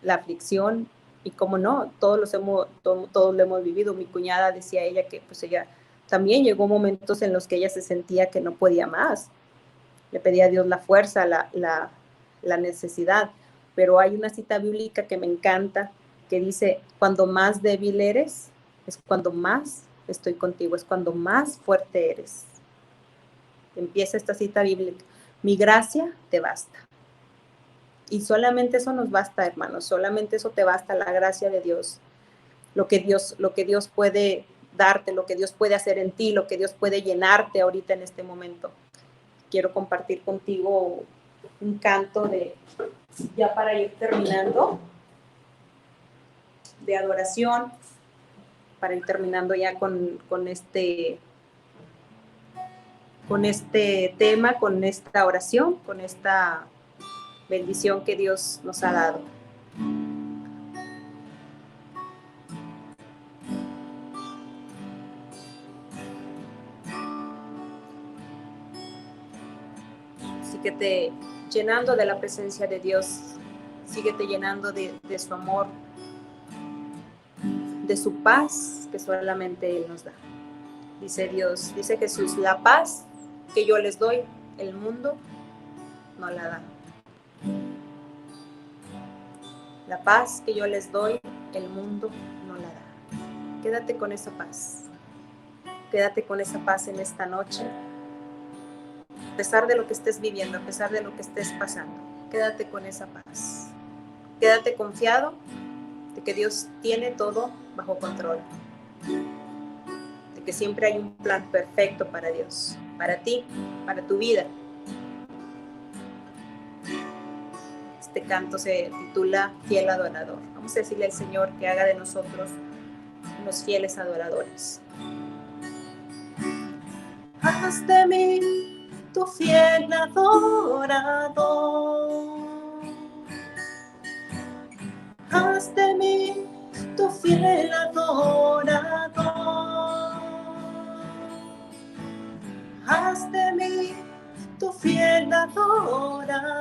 [SPEAKER 1] la aflicción, y cómo no, todos lo hemos vivido. Mi cuñada decía ella que pues ella también llegó momentos en los que ella se sentía que no podía más, le pedía a Dios la fuerza, la necesidad, pero hay una cita bíblica que me encanta, que dice, cuando más débil eres, es cuando más estoy contigo, es cuando más fuerte eres. Empieza esta cita bíblica, mi gracia te basta. Y solamente eso nos basta, hermanos, solamente eso te basta, la gracia de Dios, lo que Dios puede darte, lo que Dios puede hacer en ti, lo que Dios puede llenarte ahorita en este momento. Quiero compartir contigo un canto ya para ir terminando, de adoración, para ir terminando ya con este tema, con esta oración, con esta bendición que Dios nos ha dado. Síguete llenando de la presencia de Dios, síguete llenando de su amor, de su paz que solamente Él nos da. Dice Dios, dice Jesús, la paz que yo les doy, el mundo no la da. La paz que yo les doy, el mundo no la da. Quédate con esa paz. Quédate con esa paz en esta noche. A pesar de lo que estés viviendo, a pesar de lo que estés pasando, quédate con esa paz. Quédate confiado de que Dios tiene todo bajo control. De que siempre hay un plan perfecto para Dios, para ti, para tu vida. Este canto se titula Fiel Adorador. Vamos a decirle al Señor que haga de nosotros unos fieles adoradores. Haz de mí tu fiel adorador. Haz de mí tu fiel adorador. Haz de mí tu fiel adorador.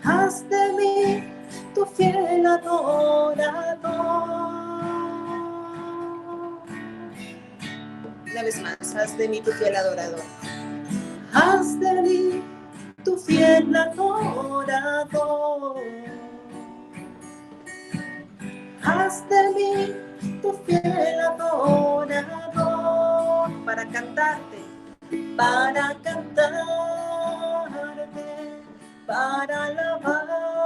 [SPEAKER 1] Haz de mí tu fiel adorador. Una vez más, haz de mí tu fiel adorador. Haz de mí tu fiel adorador. Haz de mí tu fiel adorador. Para cantarte, para alabarte, para adorarte.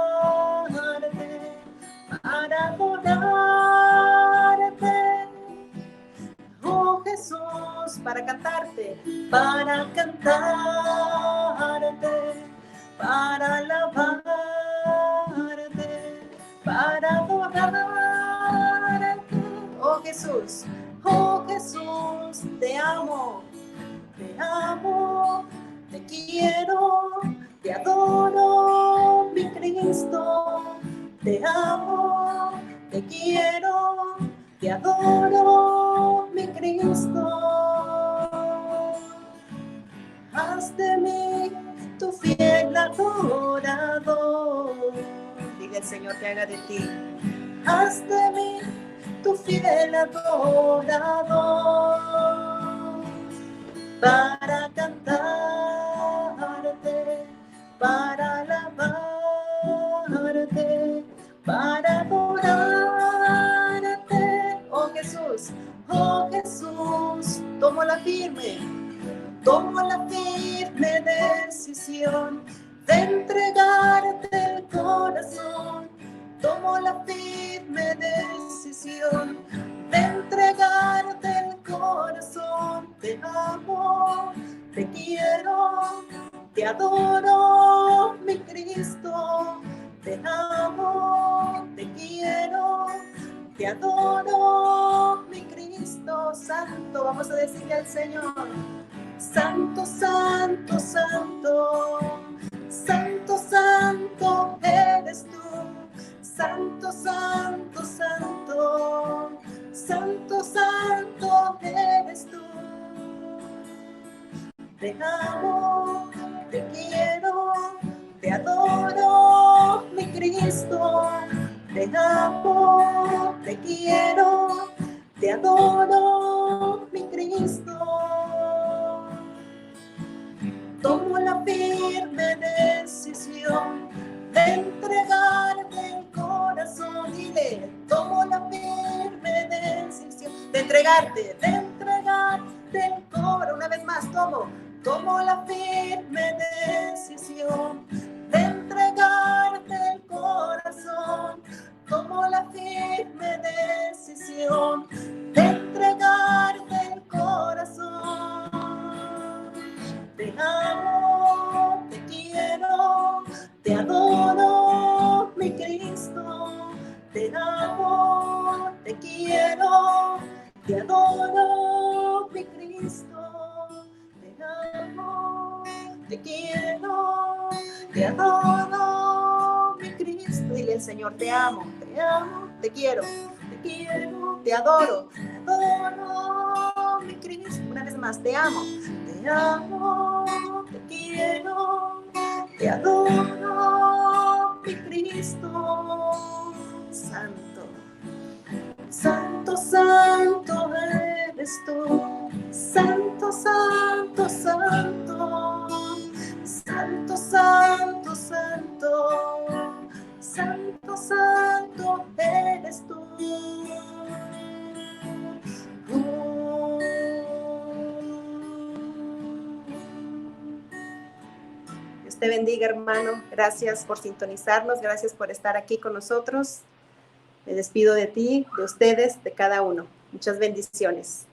[SPEAKER 1] Oh Jesús, para cantarte, para alabarte, para adorarte. Oh Jesús, te amo, te quiero, te adoro, mi Cristo. Te amo, te quiero, te adoro, mi Cristo. Haz de mí tu fiel adorador. Diga el Señor que haga de ti. Haz de mí tu fiel adorador. Para cantarte, para alabarte, para adorarte. Oh Jesús, tomo la firme decisión de entregarte el corazón. Tomo la firme decisión de entregarte el corazón. Te amo, te quiero, te adoro, mi Cristo. Te amo, te quiero. te adoro, mi Cristo Santo. Vamos a decirle al Señor, Santo, Santo, Santo, Santo, Santo eres tú. Santo, Santo, Santo, Santo, Santo eres tú. Te amo, te quiero, te adoro, mi Cristo. Te amo, te quiero, te adoro, mi Cristo. Tomo la firme decisión de entregarte el corazón. Dile, tomo la firme decisión de entregarte el corazón. Una vez más, tomo la firme decisión de entregarte el corazón. Tomo la firme decisión de entregarte el corazón. Te amo, te quiero, te adoro, mi Cristo. Te amo, te quiero, te adoro, mi Cristo. Te amo, te quiero, te adoro, mi Cristo. Dile al Señor, te amo, te quiero, te adoro, mi Cristo. Una vez más, te amo, te quiero, te adoro, mi Cristo Santo. Santo, Santo eres tú. Santo, Santo, Santo. Santo, Santo, Santo. Santo, Santo eres tú. Dios te bendiga, hermano. Gracias por sintonizarnos. Gracias por estar aquí con nosotros. Me despido de ti, de ustedes, de cada uno. Muchas bendiciones.